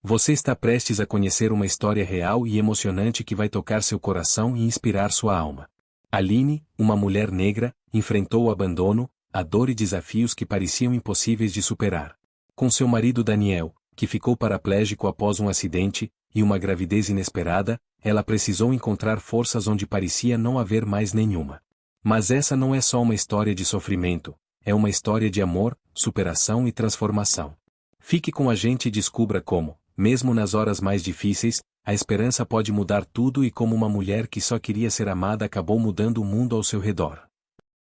Você está prestes a conhecer uma história real e emocionante que vai tocar seu coração e inspirar sua alma. Aline, uma mulher negra, enfrentou o abandono, a dor e desafios que pareciam impossíveis de superar. Com seu marido Daniel, que ficou paraplégico após um acidente, e uma gravidez inesperada, ela precisou encontrar forças onde parecia não haver mais nenhuma. Mas essa não é só uma história de sofrimento, é uma história de amor, superação e transformação. Fique com a gente e descubra como, mesmo nas horas mais difíceis, a esperança pode mudar tudo e como uma mulher que só queria ser amada acabou mudando o mundo ao seu redor.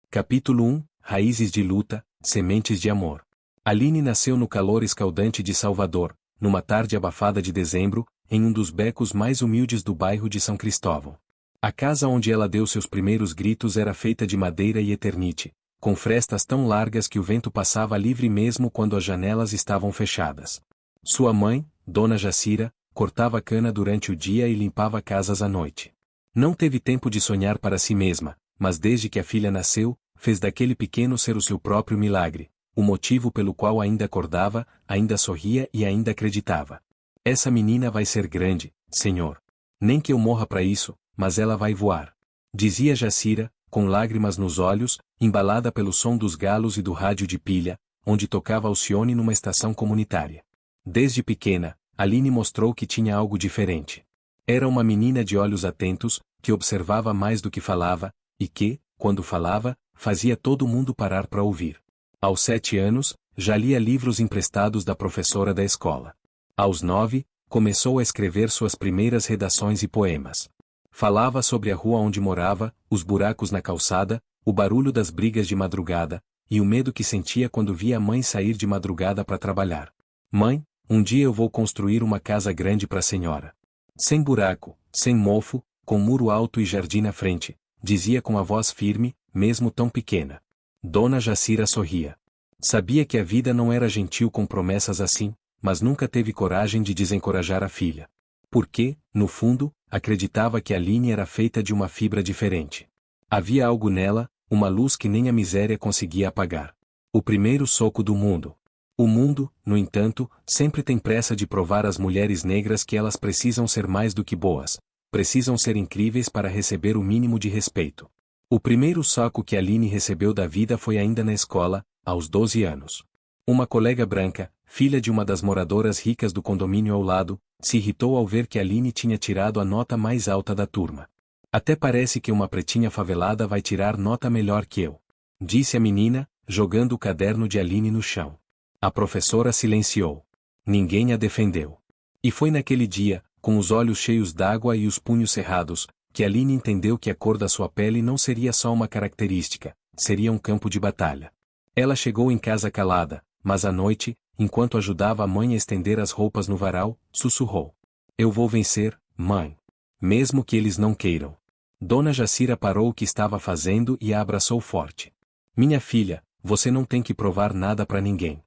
Capítulo 1 – Raízes de luta, sementes de amor. Aline nasceu no calor escaldante de Salvador, numa tarde abafada de dezembro, em um dos becos mais humildes do bairro de São Cristóvão. A casa onde ela deu seus primeiros gritos era feita de madeira e eternite, com frestas tão largas que o vento passava livre mesmo quando as janelas estavam fechadas. Sua mãe, Dona Jacira, cortava cana durante o dia e limpava casas à noite. Não teve tempo de sonhar para si mesma, mas desde que a filha nasceu, fez daquele pequeno ser o seu próprio milagre, o motivo pelo qual ainda acordava, ainda sorria e ainda acreditava. Essa menina vai ser grande, Senhor. Nem que eu morra para isso, mas ela vai voar. Dizia Jacira, com lágrimas nos olhos, embalada pelo som dos galos e do rádio de pilha, onde tocava Alcione numa estação comunitária. Desde pequena, Aline mostrou que tinha algo diferente. Era uma menina de olhos atentos, que observava mais do que falava, e que, quando falava, fazia todo mundo parar para ouvir. Aos 7 anos, já lia livros emprestados da professora da escola. Aos 9, começou a escrever suas primeiras redações e poemas. Falava sobre a rua onde morava, os buracos na calçada, o barulho das brigas de madrugada, e o medo que sentia quando via a mãe sair de madrugada para trabalhar. Mãe, um dia eu vou construir uma casa grande para a senhora. Sem buraco, sem mofo, com muro alto e jardim na frente, dizia com a voz firme, mesmo tão pequena. Dona Jacira sorria. Sabia que a vida não era gentil com promessas assim, mas nunca teve coragem de desencorajar a filha. Porque, no fundo, acreditava que Aline era feita de uma fibra diferente. Havia algo nela, uma luz que nem a miséria conseguia apagar. O primeiro soco do mundo. O mundo, no entanto, sempre tem pressa de provar às mulheres negras que elas precisam ser mais do que boas, precisam ser incríveis para receber o mínimo de respeito. O primeiro soco que Aline recebeu da vida foi ainda na escola, aos 12 anos. Uma colega branca, filha de uma das moradoras ricas do condomínio ao lado, se irritou ao ver que Aline tinha tirado a nota mais alta da turma. Até parece que uma pretinha favelada vai tirar nota melhor que eu, disse a menina, jogando o caderno de Aline no chão. A professora silenciou. Ninguém a defendeu. E foi naquele dia, com os olhos cheios d'água e os punhos cerrados, que Aline entendeu que a cor da sua pele não seria só uma característica, seria um campo de batalha. Ela chegou em casa calada, mas à noite, enquanto ajudava a mãe a estender as roupas no varal, sussurrou. Eu vou vencer, mãe. Mesmo que eles não queiram. Dona Jacira parou o que estava fazendo e a abraçou forte. Minha filha, você não tem que provar nada para ninguém.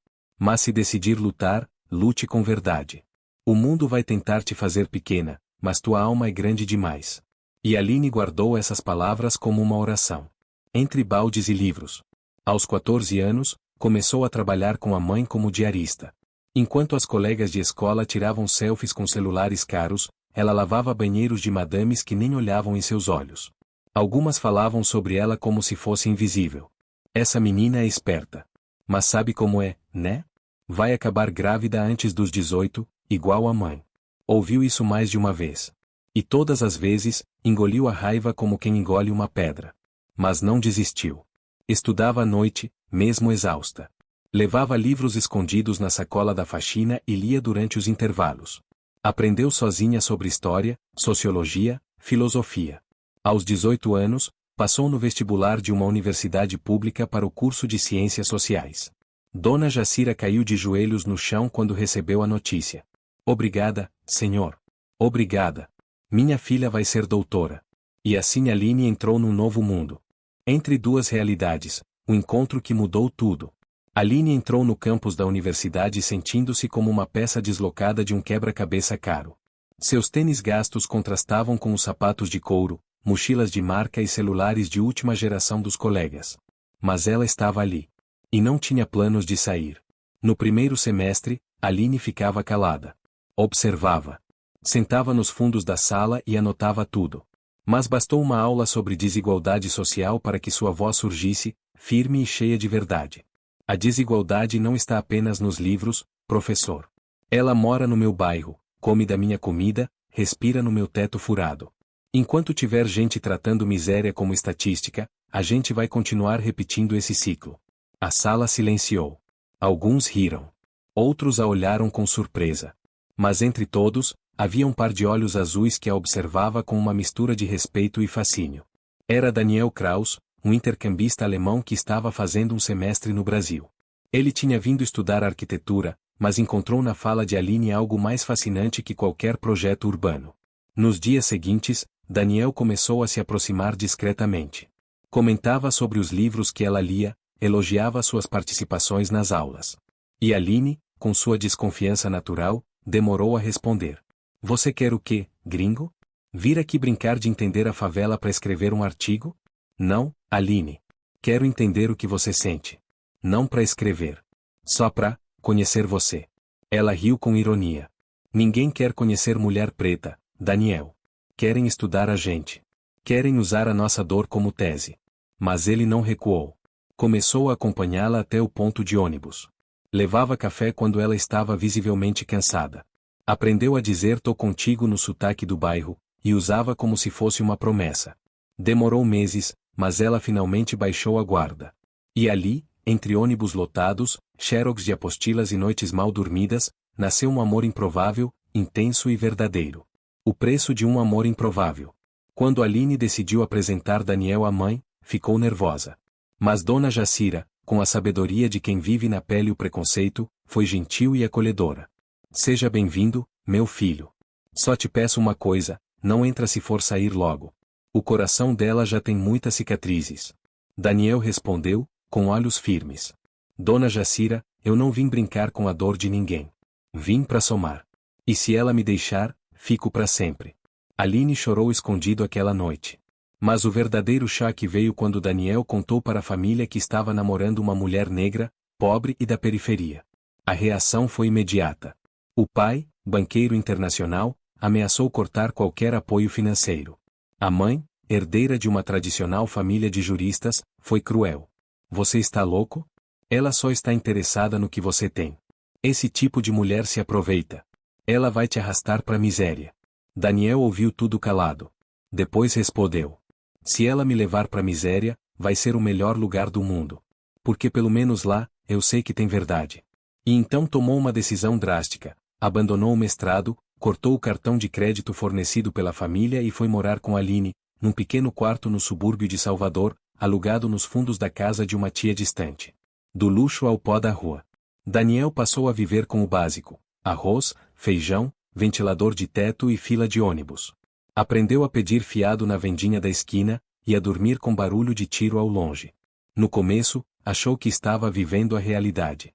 Mas se decidir lutar, lute com verdade. O mundo vai tentar te fazer pequena, mas tua alma é grande demais. E Aline guardou essas palavras como uma oração. Entre baldes e livros. Aos 14 anos, começou a trabalhar com a mãe como diarista. Enquanto as colegas de escola tiravam selfies com celulares caros, ela lavava banheiros de madames que nem olhavam em seus olhos. Algumas falavam sobre ela como se fosse invisível. Essa menina é esperta. Mas sabe como é, né? Vai acabar grávida antes dos 18, igual a mãe. Ouviu isso mais de uma vez. E todas as vezes, engoliu a raiva como quem engole uma pedra. Mas não desistiu. Estudava à noite, mesmo exausta. Levava livros escondidos na sacola da faxina e lia durante os intervalos. Aprendeu sozinha sobre história, sociologia, filosofia. Aos 18 anos, passou no vestibular de uma universidade pública para o curso de Ciências Sociais. Dona Jacira caiu de joelhos no chão quando recebeu a notícia. Obrigada, senhor. Obrigada. Minha filha vai ser doutora. E assim Aline entrou num novo mundo. Entre duas realidades, o encontro que mudou tudo. Aline entrou no campus da universidade sentindo-se como uma peça deslocada de um quebra-cabeça caro. Seus tênis gastos contrastavam com os sapatos de couro, mochilas de marca e celulares de última geração dos colegas. Mas ela estava ali. E não tinha planos de sair. No primeiro semestre, Aline ficava calada. Observava. Sentava nos fundos da sala e anotava tudo. Mas bastou uma aula sobre desigualdade social para que sua voz surgisse, firme e cheia de verdade. A desigualdade não está apenas nos livros, professor. Ela mora no meu bairro, come da minha comida, respira no meu teto furado. Enquanto tiver gente tratando miséria como estatística, a gente vai continuar repetindo esse ciclo. A sala silenciou. Alguns riram. Outros a olharam com surpresa. Mas entre todos, havia um par de olhos azuis que a observava com uma mistura de respeito e fascínio. Era Daniel Kraus, um intercambista alemão que estava fazendo um semestre no Brasil. Ele tinha vindo estudar arquitetura, mas encontrou na fala de Aline algo mais fascinante que qualquer projeto urbano. Nos dias seguintes, Daniel começou a se aproximar discretamente. Comentava sobre os livros que ela lia, elogiava suas participações nas aulas. E Aline, com sua desconfiança natural, demorou a responder. Você quer o quê, gringo? Vir aqui brincar de entender a favela para escrever um artigo? Não, Aline. Quero entender o que você sente. Não para escrever. Só para conhecer você. Ela riu com ironia. Ninguém quer conhecer mulher preta, Daniel. Querem estudar a gente. Querem usar a nossa dor como tese. Mas ele não recuou. Começou a acompanhá-la até o ponto de ônibus. Levava café quando ela estava visivelmente cansada. Aprendeu a dizer "tô contigo" no sotaque do bairro, e usava como se fosse uma promessa. Demorou meses, mas ela finalmente baixou a guarda. E ali, entre ônibus lotados, xerox de apostilas e noites mal dormidas, nasceu um amor improvável, intenso e verdadeiro. O preço de um amor improvável. Quando Aline decidiu apresentar Daniel à mãe, ficou nervosa. Mas Dona Jacira, com a sabedoria de quem vive na pele o preconceito, foi gentil e acolhedora. Seja bem-vindo, meu filho. Só te peço uma coisa, não entra se for sair logo. O coração dela já tem muitas cicatrizes. Daniel respondeu, com olhos firmes. Dona Jacira, eu não vim brincar com a dor de ninguém. Vim para somar. E se ela me deixar, fico para sempre. Aline chorou escondido aquela noite. Mas o verdadeiro choque veio quando Daniel contou para a família que estava namorando uma mulher negra, pobre e da periferia. A reação foi imediata. O pai, banqueiro internacional, ameaçou cortar qualquer apoio financeiro. A mãe, herdeira de uma tradicional família de juristas, foi cruel. Você está louco? Ela só está interessada no que você tem. Esse tipo de mulher se aproveita. Ela vai te arrastar para a miséria. Daniel ouviu tudo calado. Depois respondeu. Se ela me levar para a miséria, vai ser o melhor lugar do mundo. Porque pelo menos lá, eu sei que tem verdade. E então tomou uma decisão drástica. Abandonou o mestrado, cortou o cartão de crédito fornecido pela família e foi morar com Aline, num pequeno quarto no subúrbio de Salvador, alugado nos fundos da casa de uma tia distante. Do luxo ao pó da rua. Daniel passou a viver com o básico: arroz, feijão, ventilador de teto e fila de ônibus. Aprendeu a pedir fiado na vendinha da esquina, e a dormir com barulho de tiro ao longe. No começo, achou que estava vivendo a realidade.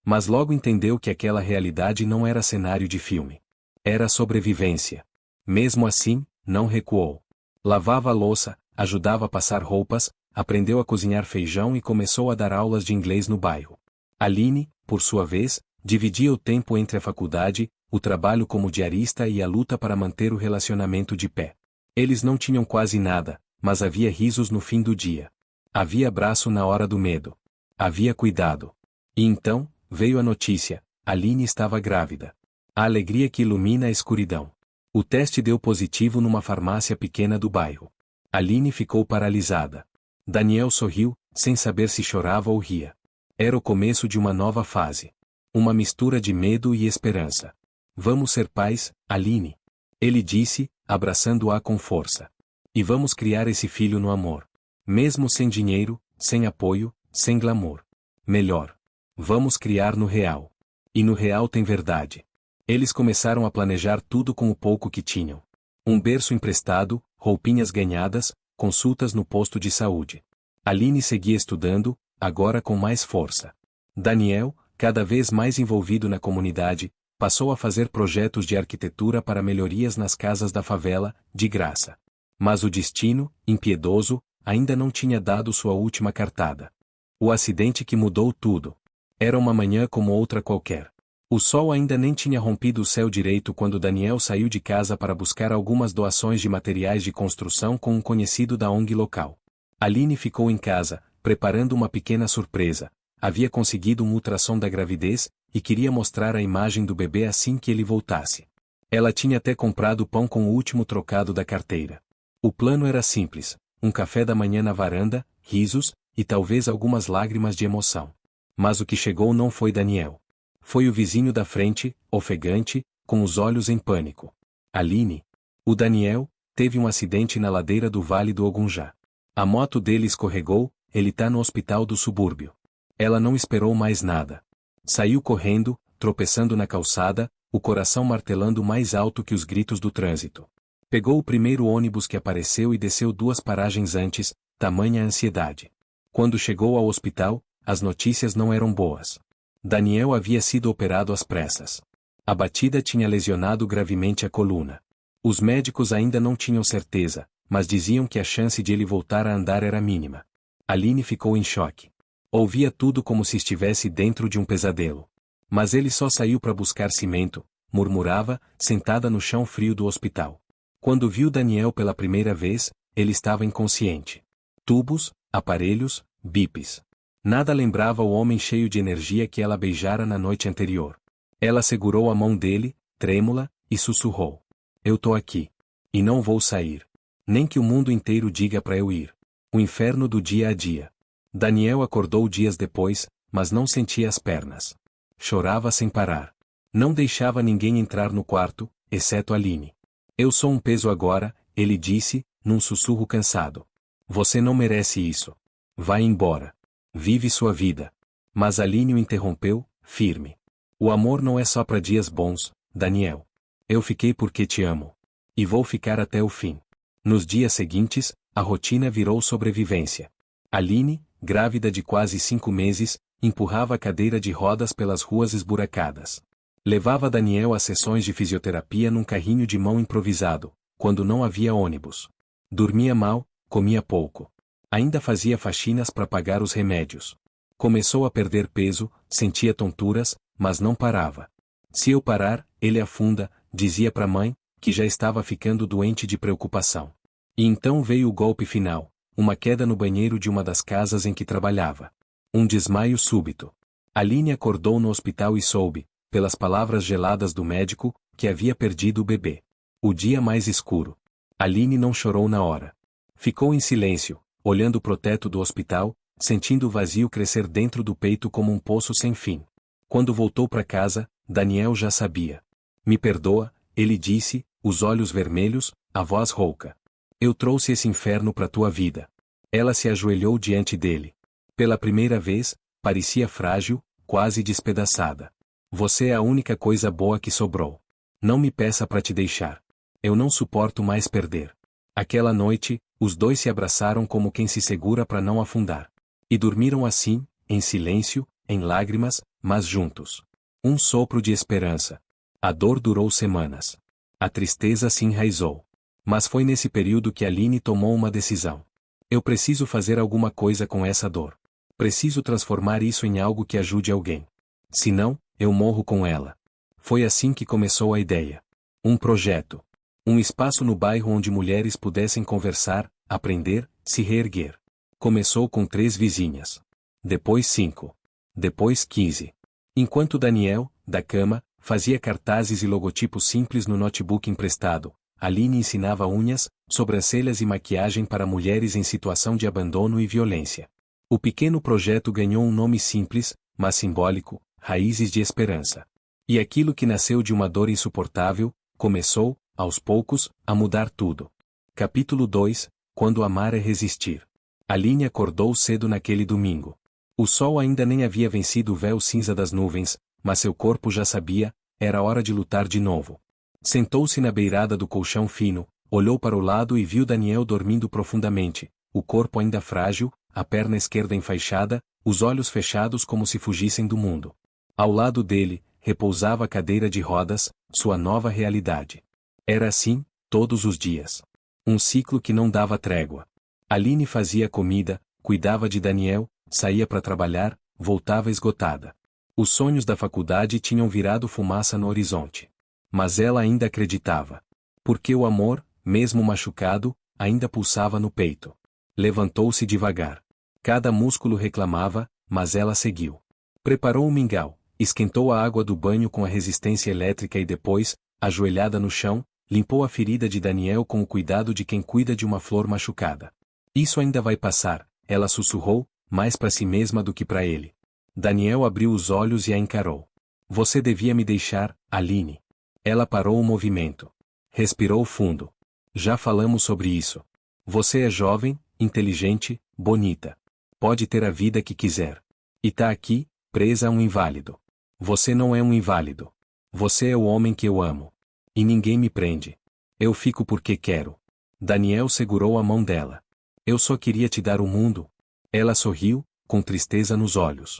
Mas logo entendeu que aquela realidade não era cenário de filme. Era sobrevivência. Mesmo assim, não recuou. Lavava a louça, ajudava a passar roupas, aprendeu a cozinhar feijão e começou a dar aulas de inglês no bairro. Aline, por sua vez, dividia o tempo entre a faculdade, o trabalho como diarista e a luta para manter o relacionamento de pé. Eles não tinham quase nada, mas havia risos no fim do dia. Havia abraço na hora do medo. Havia cuidado. E então, veio a notícia: Aline estava grávida. A alegria que ilumina a escuridão. O teste deu positivo numa farmácia pequena do bairro. Aline ficou paralisada. Daniel sorriu, sem saber se chorava ou ria. Era o começo de uma nova fase. Uma mistura de medo e esperança. Vamos ser pais, Aline. Ele disse, abraçando-a com força. E vamos criar esse filho no amor. Mesmo sem dinheiro, sem apoio, sem glamour. Melhor. Vamos criar no real. E no real tem verdade. Eles começaram a planejar tudo com o pouco que tinham. Um berço emprestado, roupinhas ganhadas, consultas no posto de saúde. Aline seguia estudando, agora com mais força. Daniel, cada vez mais envolvido na comunidade, passou a fazer projetos de arquitetura para melhorias nas casas da favela, de graça. Mas o destino, impiedoso, ainda não tinha dado sua última cartada. O acidente que mudou tudo. Era uma manhã como outra qualquer. O sol ainda nem tinha rompido o céu direito quando Daniel saiu de casa para buscar algumas doações de materiais de construção com um conhecido da ONG local. Aline ficou em casa, preparando uma pequena surpresa. Havia conseguido um ultrassom da gravidez, e queria mostrar a imagem do bebê assim que ele voltasse. Ela tinha até comprado pão com o último trocado da carteira. O plano era simples: um café da manhã na varanda, risos, e talvez algumas lágrimas de emoção. Mas o que chegou não foi Daniel. Foi o vizinho da frente, ofegante, com os olhos em pânico. Aline. O Daniel teve um acidente na ladeira do Vale do Ogunjá. A moto dele escorregou, ele tá no hospital do subúrbio. Ela não esperou mais nada. Saiu correndo, tropeçando na calçada, o coração martelando mais alto que os gritos do trânsito. Pegou o primeiro ônibus que apareceu e desceu 2 paragens antes, tamanha a ansiedade. Quando chegou ao hospital, as notícias não eram boas. Daniel havia sido operado às pressas. A batida tinha lesionado gravemente a coluna. Os médicos ainda não tinham certeza, mas diziam que a chance de ele voltar a andar era mínima. Aline ficou em choque. Ouvia tudo como se estivesse dentro de um pesadelo. Mas ele só saiu para buscar cimento, murmurava, sentada no chão frio do hospital. Quando viu Daniel pela primeira vez, ele estava inconsciente. Tubos, aparelhos, bips. Nada lembrava o homem cheio de energia que ela beijara na noite anterior. Ela segurou a mão dele, trêmula, e sussurrou: "Eu tô aqui. E não vou sair. Nem que o mundo inteiro diga para eu ir. O inferno do dia a dia." Daniel acordou dias depois, mas não sentia as pernas. Chorava sem parar. Não deixava ninguém entrar no quarto, exceto Aline. "Eu sou um peso agora", ele disse, num sussurro cansado. "Você não merece isso. Vai embora. Vive sua vida." Mas Aline o interrompeu, firme. "O amor não é só para dias bons, Daniel. Eu fiquei porque te amo. E vou ficar até o fim." Nos dias seguintes, a rotina virou sobrevivência. Aline, grávida de quase 5 meses, empurrava a cadeira de rodas pelas ruas esburacadas. Levava Daniel a sessões de fisioterapia num carrinho de mão improvisado, quando não havia ônibus. Dormia mal, comia pouco. Ainda fazia faxinas para pagar os remédios. Começou a perder peso, sentia tonturas, mas não parava. "Se eu parar, ele afunda", dizia para a mãe, que já estava ficando doente de preocupação. E então veio o golpe final, uma queda no banheiro de uma das casas em que trabalhava. Um desmaio súbito. Aline acordou no hospital e soube, pelas palavras geladas do médico, que havia perdido o bebê. O dia mais escuro. Aline não chorou na hora. Ficou em silêncio, olhando pro teto do hospital, sentindo o vazio crescer dentro do peito como um poço sem fim. Quando voltou para casa, Daniel já sabia. "Me perdoa", ele disse, os olhos vermelhos, a voz rouca. "Eu trouxe esse inferno para tua vida." Ela se ajoelhou diante dele. Pela primeira vez, parecia frágil, quase despedaçada. "Você é a única coisa boa que sobrou. Não me peça para te deixar. Eu não suporto mais perder." Aquela noite, os dois se abraçaram como quem se segura para não afundar. E dormiram assim, em silêncio, em lágrimas, mas juntos. Um sopro de esperança. A dor durou semanas. A tristeza se enraizou. Mas foi nesse período que Aline tomou uma decisão. "Eu preciso fazer alguma coisa com essa dor. Preciso transformar isso em algo que ajude alguém. Senão, eu morro com ela." Foi assim que começou a ideia. Um projeto. Um espaço no bairro onde mulheres pudessem conversar, aprender, se reerguer. Começou com 3 vizinhas. Depois 5. Depois 15. Enquanto Daniel, da cama, fazia cartazes e logotipos simples no notebook emprestado, Aline ensinava unhas, sobrancelhas e maquiagem para mulheres em situação de abandono e violência. O pequeno projeto ganhou um nome simples, mas simbólico: Raízes de Esperança. E aquilo que nasceu de uma dor insuportável, começou, aos poucos, a mudar tudo. Capítulo 2: Quando amar é resistir. Aline acordou cedo naquele domingo. O sol ainda nem havia vencido o véu cinza das nuvens, mas seu corpo já sabia, era hora de lutar de novo. Sentou-se na beirada do colchão fino, olhou para o lado e viu Daniel dormindo profundamente, o corpo ainda frágil, a perna esquerda enfaixada, os olhos fechados como se fugissem do mundo. Ao lado dele, repousava a cadeira de rodas, sua nova realidade. Era assim, todos os dias. Um ciclo que não dava trégua. Aline fazia comida, cuidava de Daniel, saía para trabalhar, voltava esgotada. Os sonhos da faculdade tinham virado fumaça no horizonte. Mas ela ainda acreditava. Porque o amor, mesmo machucado, ainda pulsava no peito. Levantou-se devagar. Cada músculo reclamava, mas ela seguiu. Preparou o mingau, esquentou a água do banho com a resistência elétrica e depois, ajoelhada no chão, limpou a ferida de Daniel com o cuidado de quem cuida de uma flor machucada. Isso ainda vai passar, ela sussurrou, mais para si mesma do que para ele. Daniel abriu os olhos e a encarou. Você devia me deixar, Aline. Ela parou o movimento. Respirou fundo. Já falamos sobre isso. Você é jovem, inteligente, bonita. Pode ter a vida que quiser. E tá aqui, presa a um inválido. Você não é um inválido. Você é o homem que eu amo. E ninguém me prende. Eu fico porque quero. Daniel segurou a mão dela. Eu só queria te dar o mundo. Ela sorriu, com tristeza nos olhos.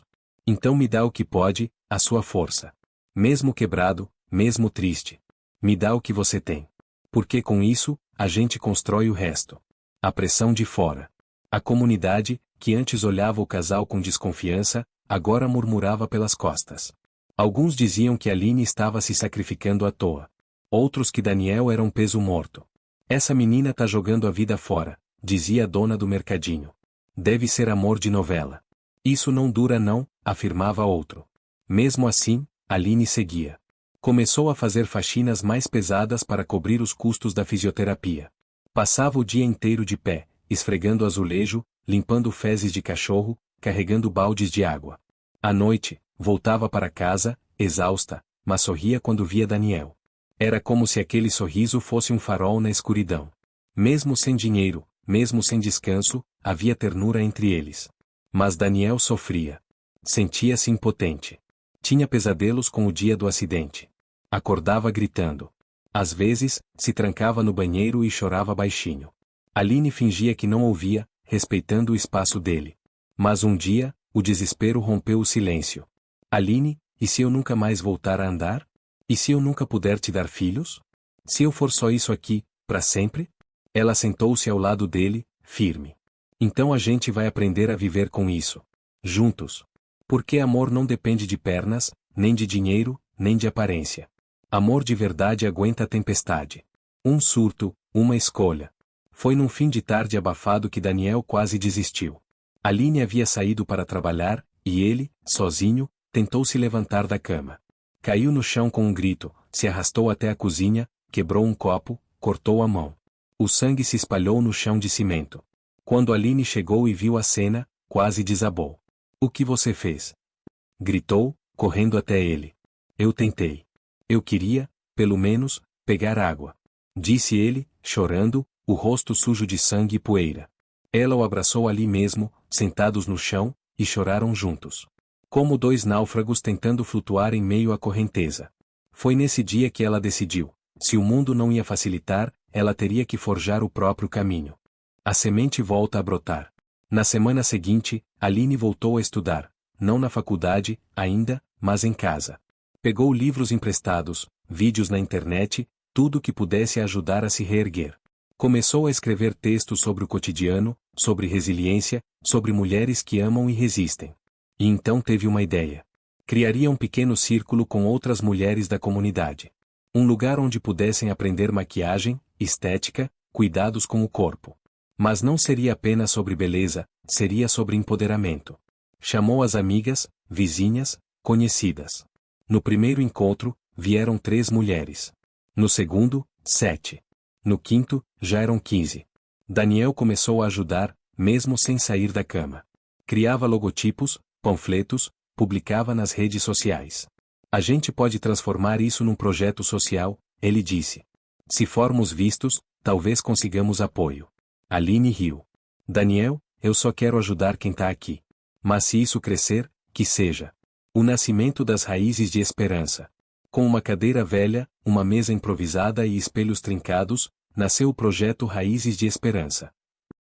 Então me dá o que pode, a sua força. Mesmo quebrado, mesmo triste. Me dá o que você tem. Porque com isso, a gente constrói o resto. A pressão de fora. A comunidade, que antes olhava o casal com desconfiança, agora murmurava pelas costas. Alguns diziam que Aline estava se sacrificando à toa. Outros que Daniel era um peso morto. Essa menina tá jogando a vida fora, dizia a dona do mercadinho. Deve ser amor de novela. Isso não dura não, afirmava outro. Mesmo assim, Aline seguia. Começou a fazer faxinas mais pesadas para cobrir os custos da fisioterapia. Passava o dia inteiro de pé, esfregando azulejo, limpando fezes de cachorro, carregando baldes de água. À noite, voltava para casa, exausta, mas sorria quando via Daniel. Era como se aquele sorriso fosse um farol na escuridão. Mesmo sem dinheiro, mesmo sem descanso, havia ternura entre eles. Mas Daniel sofria. Sentia-se impotente. Tinha pesadelos com o dia do acidente. Acordava gritando. Às vezes, se trancava no banheiro e chorava baixinho. Aline fingia que não ouvia, respeitando o espaço dele. Mas um dia, o desespero rompeu o silêncio. Aline, e se eu nunca mais voltar a andar? E se eu nunca puder te dar filhos? Se eu for só isso aqui, para sempre? Ela sentou-se ao lado dele, firme. Então a gente vai aprender a viver com isso. Juntos. Porque amor não depende de pernas, nem de dinheiro, nem de aparência. Amor de verdade aguenta a tempestade. Um surto, uma escolha. Foi num fim de tarde abafado que Daniel quase desistiu. Aline havia saído para trabalhar, e ele, sozinho, tentou se levantar da cama. Caiu no chão com um grito, se arrastou até a cozinha, quebrou um copo, cortou a mão. O sangue se espalhou no chão de cimento. Quando Aline chegou e viu a cena, quase desabou. O que você fez? Gritou, correndo até ele. Eu tentei. Eu queria, pelo menos, pegar água. Disse ele, chorando, o rosto sujo de sangue e poeira. Ela o abraçou ali mesmo, sentados no chão, e choraram juntos. Como dois náufragos tentando flutuar em meio à correnteza. Foi nesse dia que ela decidiu. Se o mundo não ia facilitar, ela teria que forjar o próprio caminho. A semente volta a brotar. Na semana seguinte, Aline voltou a estudar, não na faculdade, ainda, mas em casa. Pegou livros emprestados, vídeos na internet, tudo que pudesse ajudar a se reerguer. Começou a escrever textos sobre o cotidiano, sobre resiliência, sobre mulheres que amam e resistem. E então teve uma ideia. Criaria um pequeno círculo com outras mulheres da comunidade. Um lugar onde pudessem aprender maquiagem, estética, cuidados com o corpo. Mas não seria apenas sobre beleza, seria sobre empoderamento. Chamou as amigas, vizinhas, conhecidas. No primeiro encontro, vieram 3 mulheres. No segundo, 7. No quinto, já eram 15. Daniel começou a ajudar, mesmo sem sair da cama. Criava logotipos, panfletos, publicava nas redes sociais. A gente pode transformar isso num projeto social, ele disse. Se formos vistos, talvez consigamos apoio. Aline riu. Daniel, eu só quero ajudar quem tá aqui. Mas se isso crescer, que seja. O nascimento das raízes de esperança. Com uma cadeira velha, uma mesa improvisada e espelhos trincados, nasceu o projeto Raízes de Esperança.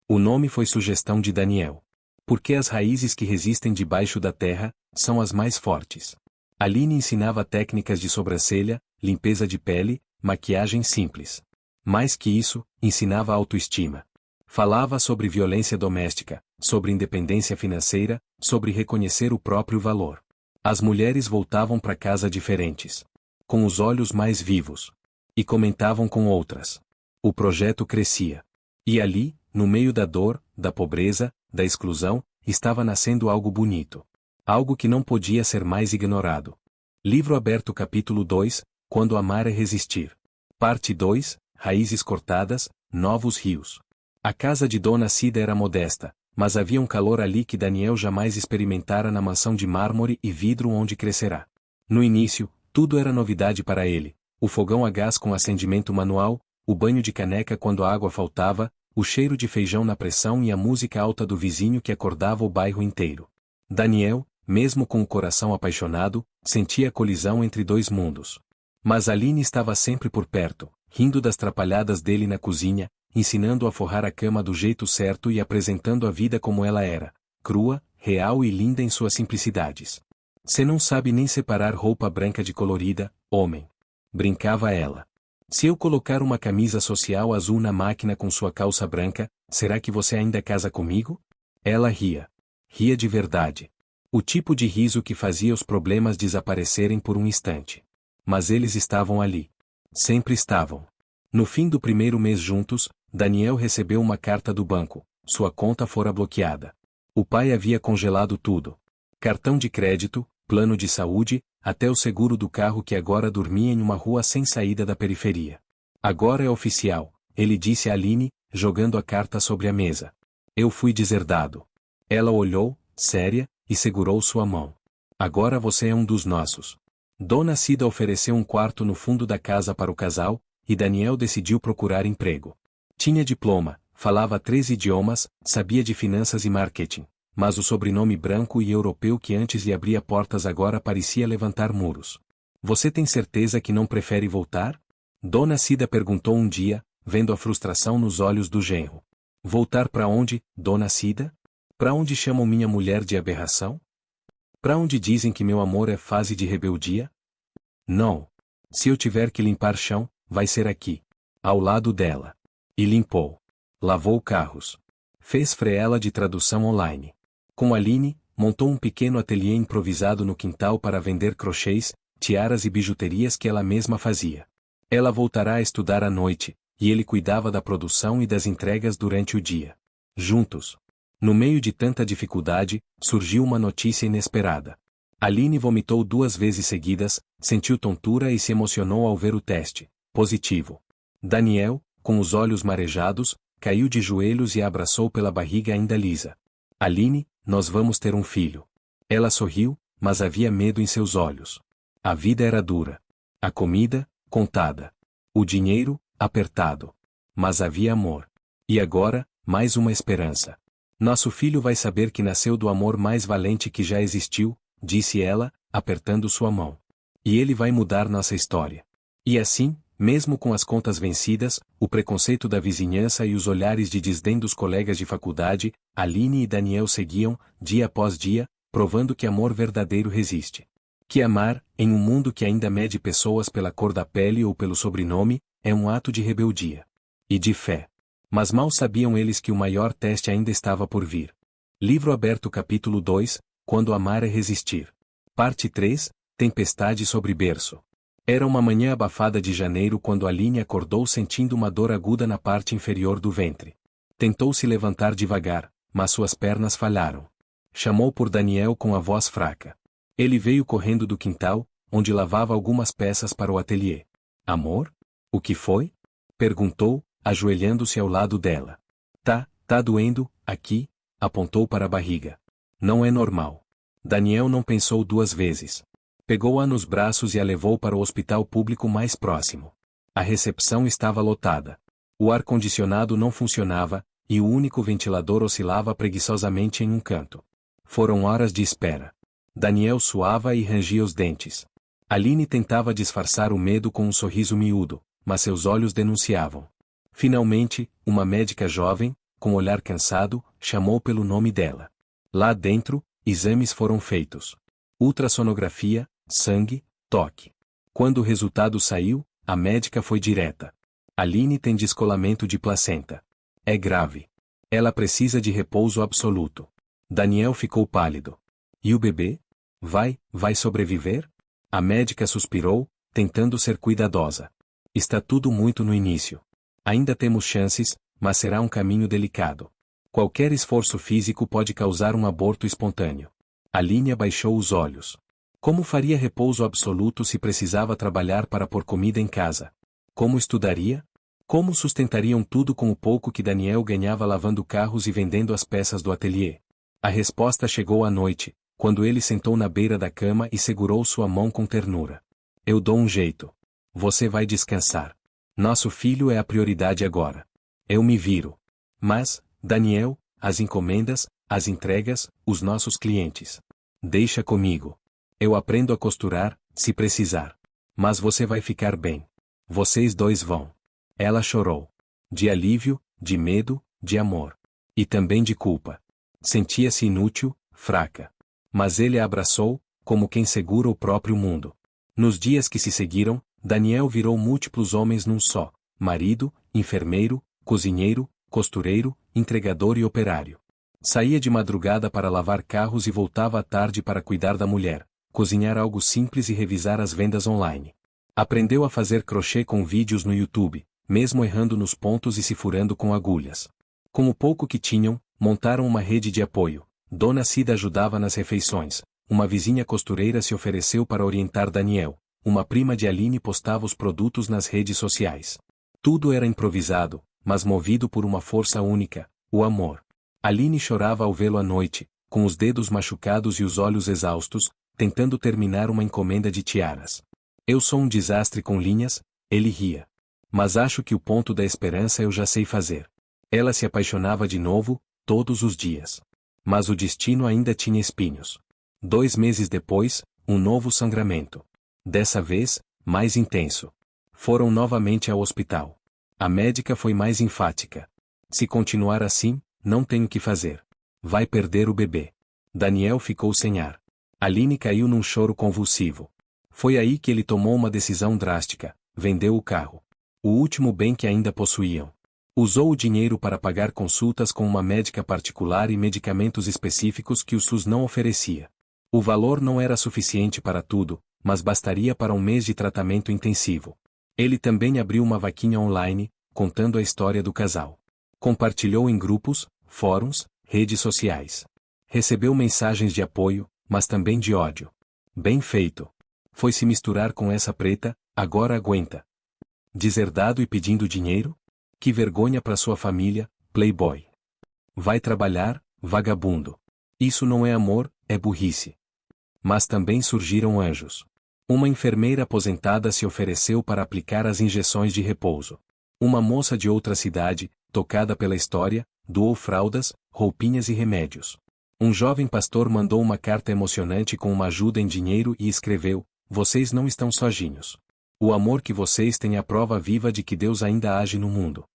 O nome foi sugestão de Daniel. Porque as raízes que resistem debaixo da terra, são as mais fortes. Aline ensinava técnicas de sobrancelha, limpeza de pele, maquiagem simples. Mais que isso, ensinava autoestima. Falava sobre violência doméstica, sobre independência financeira, sobre reconhecer o próprio valor. As mulheres voltavam para casa diferentes, com os olhos mais vivos, e comentavam com outras. O projeto crescia. E ali, no meio da dor, da pobreza, da exclusão, estava nascendo algo bonito. Algo que não podia ser mais ignorado. Livro aberto capítulo 2, Quando amar é resistir. Parte 2, Raízes cortadas, novos rios. A casa de Dona Cida era modesta, mas havia um calor ali que Daniel jamais experimentara na mansão de mármore e vidro onde crescerá. No início, tudo era novidade para ele: o fogão a gás com acendimento manual, o banho de caneca quando a água faltava, o cheiro de feijão na pressão e a música alta do vizinho que acordava o bairro inteiro. Daniel, mesmo com o coração apaixonado, sentia a colisão entre dois mundos. Mas Aline estava sempre por perto, rindo das trapalhadas dele na cozinha, ensinando a forrar a cama do jeito certo e apresentando a vida como ela era, crua, real e linda em suas simplicidades. "Cê não sabe nem separar roupa branca de colorida, homem", brincava ela. "Se eu colocar uma camisa social azul na máquina com sua calça branca, será que você ainda casa comigo?" Ela ria. Ria de verdade. O tipo de riso que fazia os problemas desaparecerem por um instante. Mas eles estavam ali. Sempre estavam. No fim do primeiro mês juntos, Daniel recebeu uma carta do banco. Sua conta fora bloqueada. O pai havia congelado tudo. Cartão de crédito, plano de saúde, até o seguro do carro que agora dormia em uma rua sem saída da periferia. "Agora é oficial", ele disse a Aline, jogando a carta sobre a mesa. "Eu fui deserdado." Ela olhou, séria, e segurou sua mão. "Agora você é um dos nossos." Dona Cida ofereceu um quarto no fundo da casa para o casal, e Daniel decidiu procurar emprego. Tinha diploma, falava 3 idiomas, sabia de finanças e marketing, mas o sobrenome branco e europeu que antes lhe abria portas agora parecia levantar muros. "Você tem certeza que não prefere voltar?" Dona Cida perguntou um dia, vendo a frustração nos olhos do genro. "Voltar para onde, Dona Cida? Para onde chamam minha mulher de aberração? Para onde dizem que meu amor é fase de rebeldia? Não. Se eu tiver que limpar chão, vai ser aqui, ao lado dela." E limpou. Lavou carros. Fez freela de tradução online. Com Aline, montou um pequeno ateliê improvisado no quintal para vender crochês, tiaras e bijuterias que ela mesma fazia. Ela voltará a estudar à noite, e ele cuidava da produção e das entregas durante o dia. Juntos. No meio de tanta dificuldade, surgiu uma notícia inesperada. Aline vomitou 2 vezes seguidas, sentiu tontura e se emocionou ao ver o teste. Positivo. Daniel, com os olhos marejados, caiu de joelhos e a abraçou pela barriga ainda lisa. "Aline, nós vamos ter um filho." Ela sorriu, mas havia medo em seus olhos. A vida era dura. A comida, contada. O dinheiro, apertado. Mas havia amor. E agora, mais uma esperança. "Nosso filho vai saber que nasceu do amor mais valente que já existiu", disse ela, apertando sua mão. "E ele vai mudar nossa história." E assim, mesmo com as contas vencidas, o preconceito da vizinhança e os olhares de desdém dos colegas de faculdade, Aline e Daniel seguiam, dia após dia, provando que amor verdadeiro resiste. Que amar, em um mundo que ainda mede pessoas pela cor da pele ou pelo sobrenome, é um ato de rebeldia. E de fé. Mas mal sabiam eles que o maior teste ainda estava por vir. Livro aberto capítulo 2, Quando amar é resistir. Parte 3, Tempestade sobre berço. Era uma manhã abafada de janeiro quando Aline acordou sentindo uma dor aguda na parte inferior do ventre. Tentou se levantar devagar, mas suas pernas falharam. Chamou por Daniel com a voz fraca. Ele veio correndo do quintal, onde lavava algumas peças para o ateliê. "Amor? O que foi?" perguntou, ajoelhando-se ao lado dela. Tá doendo, aqui", apontou para a barriga. "Não é normal." Daniel não pensou 2 vezes. Pegou-a nos braços e a levou para o hospital público mais próximo. A recepção estava lotada. O ar-condicionado não funcionava, e o único ventilador oscilava preguiçosamente em um canto. Foram horas de espera. Daniel suava e rangia os dentes. Aline tentava disfarçar o medo com um sorriso miúdo, mas seus olhos denunciavam. Finalmente, uma médica jovem, com olhar cansado, chamou pelo nome dela. Lá dentro, exames foram feitos. Ultrassonografia, sangue, toque. Quando o resultado saiu, a médica foi direta. "Aline tem descolamento de placenta. É grave. Ela precisa de repouso absoluto." Daniel ficou pálido. "E o bebê?" Vai sobreviver? A médica suspirou, tentando ser cuidadosa. Está tudo muito no início. Ainda temos chances, mas será um caminho delicado. Qualquer esforço físico pode causar um aborto espontâneo. Aline abaixou os olhos. Como faria repouso absoluto se precisava trabalhar para pôr comida em casa? Como estudaria? Como sustentariam tudo com o pouco que Daniel ganhava lavando carros e vendendo as peças do ateliê? A resposta chegou à noite, quando ele sentou na beira da cama e segurou sua mão com ternura. Eu dou um jeito. Você vai descansar. Nosso filho é a prioridade agora. Eu me viro. Mas, Daniel, as encomendas, as entregas, os nossos clientes. Deixa comigo. Eu aprendo a costurar, se precisar. Mas você vai ficar bem. Vocês dois vão. Ela chorou. De alívio, de medo, de amor. E também de culpa. Sentia-se inútil, fraca. Mas ele a abraçou, como quem segura o próprio mundo. Nos dias que se seguiram, Daniel virou múltiplos homens num só: marido, enfermeiro, cozinheiro, costureiro, entregador e operário. Saía de madrugada para lavar carros e voltava à tarde para cuidar da mulher, cozinhar algo simples e revisar as vendas online. Aprendeu a fazer crochê com vídeos no YouTube, mesmo errando nos pontos e se furando com agulhas. Com o pouco que tinham, montaram uma rede de apoio. Dona Cida ajudava nas refeições, uma vizinha costureira se ofereceu para orientar Daniel, uma prima de Aline postava os produtos nas redes sociais. Tudo era improvisado, mas movido por uma força única, o amor. Aline chorava ao vê-lo à noite, com os dedos machucados e os olhos exaustos, tentando terminar uma encomenda de tiaras. Eu sou um desastre com linhas, ele ria. Mas acho que o ponto da esperança eu já sei fazer. Ela se apaixonava de novo, todos os dias. Mas o destino ainda tinha espinhos. 2 meses depois, um novo sangramento. Dessa vez, mais intenso. Foram novamente ao hospital. A médica foi mais enfática. Se continuar assim, não tenho o que fazer. Vai perder o bebê. Daniel ficou sem ar. Aline caiu num choro convulsivo. Foi aí que ele tomou uma decisão drástica: vendeu o carro. O último bem que ainda possuíam. Usou o dinheiro para pagar consultas com uma médica particular e medicamentos específicos que o SUS não oferecia. O valor não era suficiente para tudo, mas bastaria para um mês de tratamento intensivo. Ele também abriu uma vaquinha online, contando a história do casal. Compartilhou em grupos, fóruns, redes sociais. Recebeu mensagens de apoio, mas também de ódio. Bem feito. Foi se misturar com essa preta, agora aguenta. Deserdado e pedindo dinheiro? Que vergonha para sua família, playboy. Vai trabalhar, vagabundo. Isso não é amor, é burrice. Mas também surgiram anjos. Uma enfermeira aposentada se ofereceu para aplicar as injeções de repouso. Uma moça de outra cidade, tocada pela história, doou fraldas, roupinhas e remédios. Um jovem pastor mandou uma carta emocionante com uma ajuda em dinheiro e escreveu: vocês não estão sozinhos. O amor que vocês têm é a prova viva de que Deus ainda age no mundo.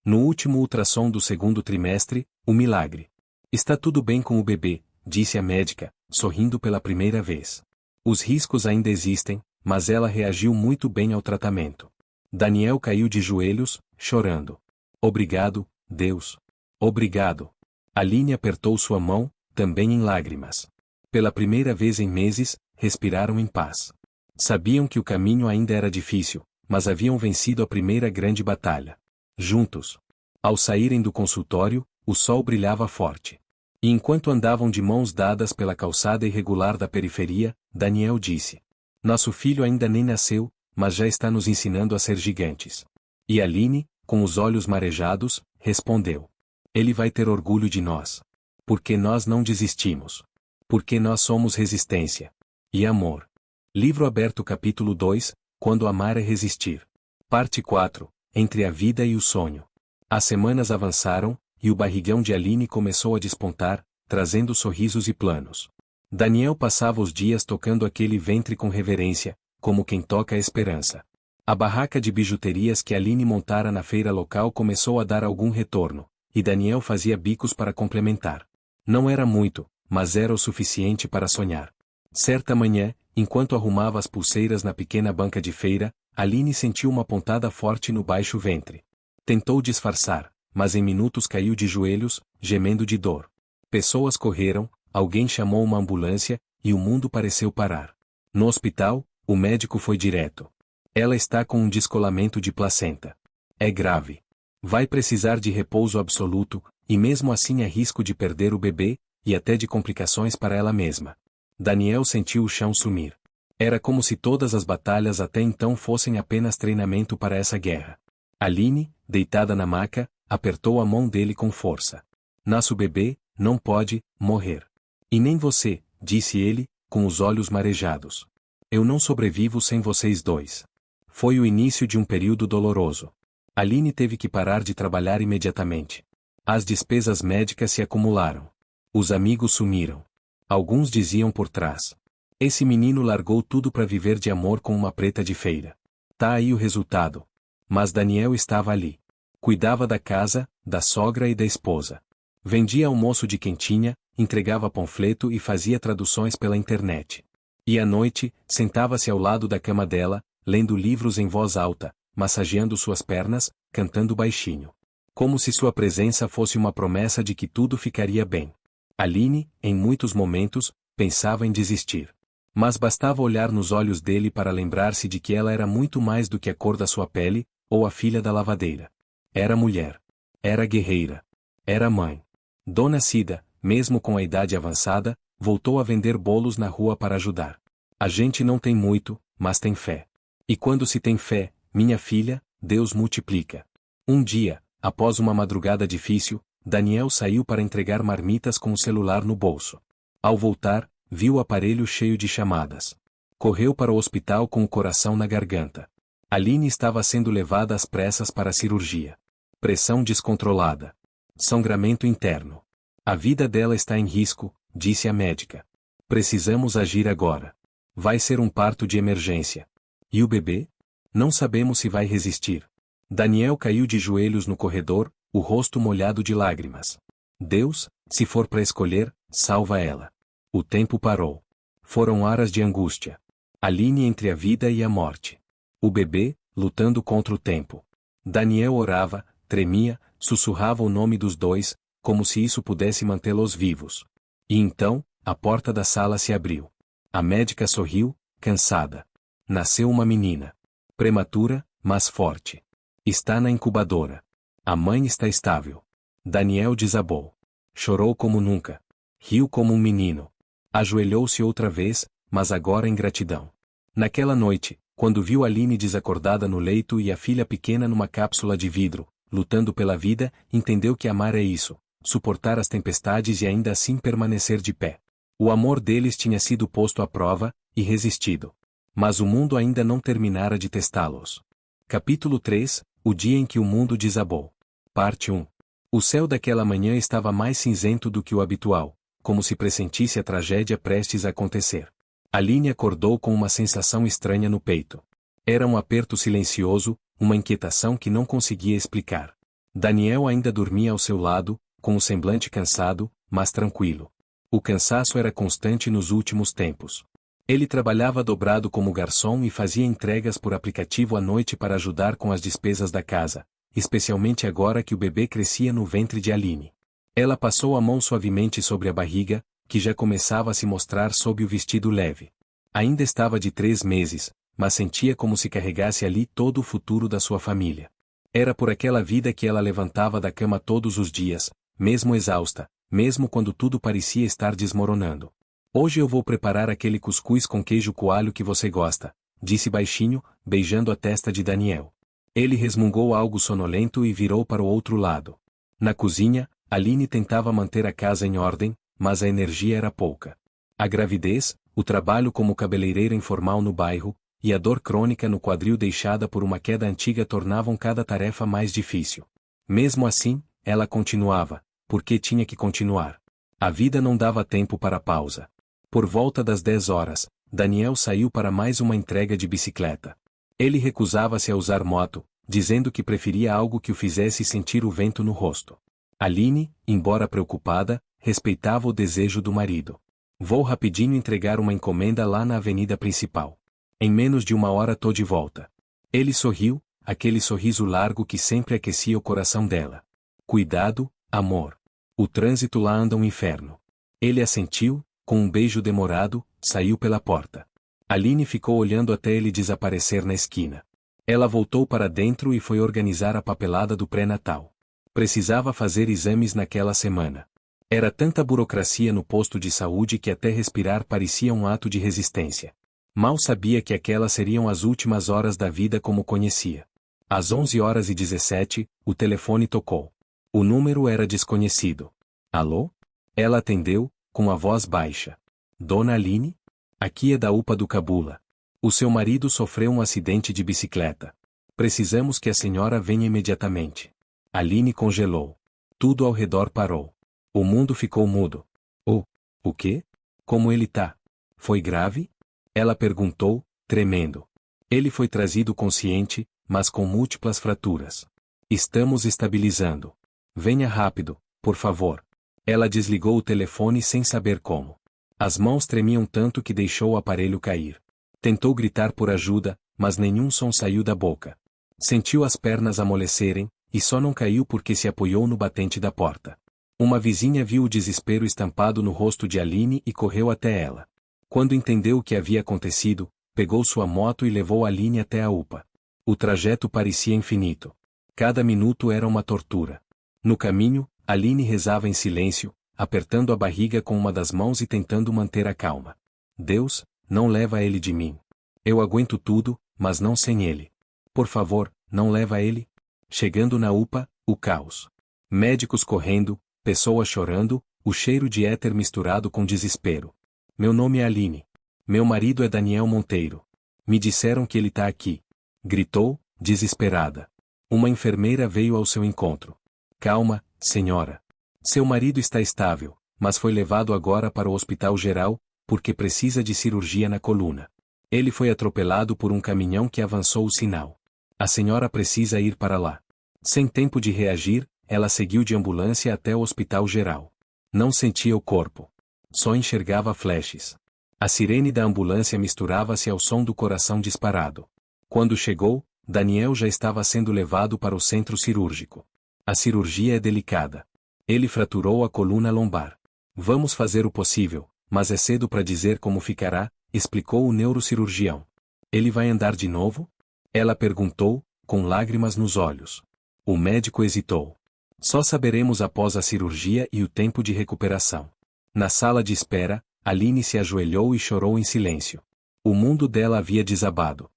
No último ultrassom do 2º trimestre, o milagre. Está tudo bem com o bebê, disse a médica, sorrindo pela primeira vez. Os riscos ainda existem, mas ela reagiu muito bem ao tratamento. Daniel caiu de joelhos, chorando. Obrigado, Deus. Obrigado. Aline apertou sua mão, também em lágrimas. Pela primeira vez em meses, respiraram em paz. Sabiam que o caminho ainda era difícil, mas haviam vencido a primeira grande batalha. Juntos. Ao saírem do consultório, o sol brilhava forte. E enquanto andavam de mãos dadas pela calçada irregular da periferia, Daniel disse: nosso filho ainda nem nasceu, mas já está nos ensinando a ser gigantes. E Aline, com os olhos marejados, respondeu: ele vai ter orgulho de nós. Porque nós não desistimos. Porque nós somos resistência. E amor. Livro aberto capítulo 2, Quando amar é resistir. Parte 4, Entre a vida e o sonho. As semanas avançaram, e o barrigão de Aline começou a despontar, trazendo sorrisos e planos. Daniel passava os dias tocando aquele ventre com reverência, como quem toca a esperança. A barraca de bijuterias que Aline montara na feira local começou a dar algum retorno, e Daniel fazia bicos para complementar. Não era muito, mas era o suficiente para sonhar. Certa manhã, enquanto arrumava as pulseiras na pequena banca de feira, Aline sentiu uma pontada forte no baixo ventre. Tentou disfarçar, mas em minutos caiu de joelhos, gemendo de dor. Pessoas correram, alguém chamou uma ambulância, e o mundo pareceu parar. No hospital, o médico foi direto. Ela está com um descolamento de placenta. É grave. Vai precisar de repouso absoluto, e mesmo assim há risco de perder o bebê, e até de complicações para ela mesma. Daniel sentiu o chão sumir. Era como se todas as batalhas até então fossem apenas treinamento para essa guerra. Aline, deitada na maca, apertou a mão dele com força. Nasce o bebê, não pode morrer. E nem você, disse ele, com os olhos marejados. Eu não sobrevivo sem vocês dois. Foi o início de um período doloroso. Aline teve que parar de trabalhar imediatamente. As despesas médicas se acumularam. Os amigos sumiram. Alguns diziam por trás. Esse menino largou tudo para viver de amor com uma preta de feira. Tá aí o resultado. Mas Daniel estava ali. Cuidava da casa, da sogra e da esposa. Vendia almoço de quentinha, entregava panfleto e fazia traduções pela internet. E à noite, sentava-se ao lado da cama dela, lendo livros em voz alta, massageando suas pernas, cantando baixinho. Como se sua presença fosse uma promessa de que tudo ficaria bem. Aline, em muitos momentos, pensava em desistir. Mas bastava olhar nos olhos dele para lembrar-se de que ela era muito mais do que a cor da sua pele, ou a filha da lavadeira. Era mulher. Era guerreira. Era mãe. Dona Cida, mesmo com a idade avançada, voltou a vender bolos na rua para ajudar. A gente não tem muito, mas tem fé. E quando se tem fé, minha filha, Deus multiplica. Um dia, após uma madrugada difícil, Daniel saiu para entregar marmitas com o celular no bolso. Ao voltar, viu o aparelho cheio de chamadas. Correu para o hospital com o coração na garganta. Aline estava sendo levada às pressas para a cirurgia. Pressão descontrolada. Sangramento interno. A vida dela está em risco, disse a médica. Precisamos agir agora. Vai ser um parto de emergência. E o bebê? Não sabemos se vai resistir. Daniel caiu de joelhos no corredor, o rosto molhado de lágrimas. Deus, se for para escolher, salva ela. O tempo parou. Foram horas de angústia. Aline entre a vida e a morte. O bebê, lutando contra o tempo. Daniel orava, tremia, sussurrava o nome dos dois, como se isso pudesse mantê-los vivos. E então, a porta da sala se abriu. A médica sorriu, cansada. Nasceu uma menina. Prematura, mas forte. Está na incubadora. A mãe está estável. Daniel desabou. Chorou como nunca. Riu como um menino. Ajoelhou-se outra vez, mas agora em gratidão. Naquela noite, quando viu Aline desacordada no leito e a filha pequena numa cápsula de vidro, lutando pela vida, entendeu que amar é isso, suportar as tempestades e ainda assim permanecer de pé. O amor deles tinha sido posto à prova, e resistido. Mas o mundo ainda não terminara de testá-los. Capítulo 3, O dia em que o mundo desabou. Parte 1. O céu daquela manhã estava mais cinzento do que o habitual, como se pressentisse a tragédia prestes a acontecer. Aline acordou com uma sensação estranha no peito. Era um aperto silencioso, uma inquietação que não conseguia explicar. Daniel ainda dormia ao seu lado, com o semblante cansado, mas tranquilo. O cansaço era constante nos últimos tempos. Ele trabalhava dobrado como garçom e fazia entregas por aplicativo à noite para ajudar com as despesas da casa, especialmente agora que o bebê crescia no ventre de Aline. Ela passou a mão suavemente sobre a barriga, que já começava a se mostrar sob o vestido leve. Ainda estava de 3 meses, mas sentia como se carregasse ali todo o futuro da sua família. Era por aquela vida que ela levantava da cama todos os dias, mesmo exausta, mesmo quando tudo parecia estar desmoronando. Hoje eu vou preparar aquele cuscuz com queijo coalho que você gosta, disse baixinho, beijando a testa de Daniel. Ele resmungou algo sonolento e virou para o outro lado. Na cozinha, Aline tentava manter a casa em ordem, mas a energia era pouca. A gravidez, o trabalho como cabeleireira informal no bairro, e a dor crônica no quadril deixada por uma queda antiga tornavam cada tarefa mais difícil. Mesmo assim, ela continuava, porque tinha que continuar. A vida não dava tempo para pausa. Por volta das 10 horas, Daniel saiu para mais uma entrega de bicicleta. Ele recusava-se a usar moto, dizendo que preferia algo que o fizesse sentir o vento no rosto. Aline, embora preocupada, respeitava o desejo do marido. Vou rapidinho entregar uma encomenda lá na avenida principal. Em menos de 1 hora tô de volta. Ele sorriu, aquele sorriso largo que sempre aquecia o coração dela. Cuidado, amor. O trânsito lá anda um inferno. Ele assentiu, com um beijo demorado, saiu pela porta. Aline ficou olhando até ele desaparecer na esquina. Ela voltou para dentro e foi organizar a papelada do pré-natal. Precisava fazer exames naquela semana. Era tanta burocracia no posto de saúde que até respirar parecia um ato de resistência. Mal sabia que aquelas seriam as últimas horas da vida como conhecia. Às 11h17, o telefone tocou. O número era desconhecido. Alô? Ela atendeu, com a voz baixa. Dona Aline? Aqui é da UPA do Cabula. O seu marido sofreu um acidente de bicicleta. Precisamos que a senhora venha imediatamente. Aline congelou. Tudo ao redor parou. O mundo ficou mudo. O quê? Como ele tá? Foi grave? Ela perguntou, tremendo. Ele foi trazido consciente, mas com múltiplas fraturas. Estamos estabilizando. Venha rápido, por favor. Ela desligou o telefone sem saber como. As mãos tremiam tanto que deixou o aparelho cair. Tentou gritar por ajuda, mas nenhum som saiu da boca. Sentiu as pernas amolecerem, e só não caiu porque se apoiou no batente da porta. Uma vizinha viu o desespero estampado no rosto de Aline e correu até ela. Quando entendeu o que havia acontecido, pegou sua moto e levou Aline até a UPA. O trajeto parecia infinito. Cada minuto era uma tortura. No caminho, Aline rezava em silêncio, apertando a barriga com uma das mãos e tentando manter a calma. Deus, não leva ele de mim. Eu aguento tudo, mas não sem ele. Por favor, não leva ele. Chegando na UPA, o caos. Médicos correndo, pessoas chorando, o cheiro de éter misturado com desespero. Meu nome é Aline. Meu marido é Daniel Monteiro. Me disseram que ele tá aqui. Gritou, desesperada. Uma enfermeira veio ao seu encontro. Calma, senhora. Seu marido está estável, mas foi levado agora para o hospital geral, porque precisa de cirurgia na coluna. Ele foi atropelado por um caminhão que avançou o sinal. A senhora precisa ir para lá. Sem tempo de reagir, ela seguiu de ambulância até o hospital geral. Não sentia o corpo. Só enxergava flashes. A sirene da ambulância misturava-se ao som do coração disparado. Quando chegou, Daniel já estava sendo levado para o centro cirúrgico. A cirurgia é delicada. Ele fraturou a coluna lombar. Vamos fazer o possível, mas é cedo para dizer como ficará, explicou o neurocirurgião. Ele vai andar de novo? Ela perguntou, com lágrimas nos olhos. O médico hesitou. Só saberemos após a cirurgia e o tempo de recuperação. Na sala de espera, Aline se ajoelhou e chorou em silêncio. O mundo dela havia desabado.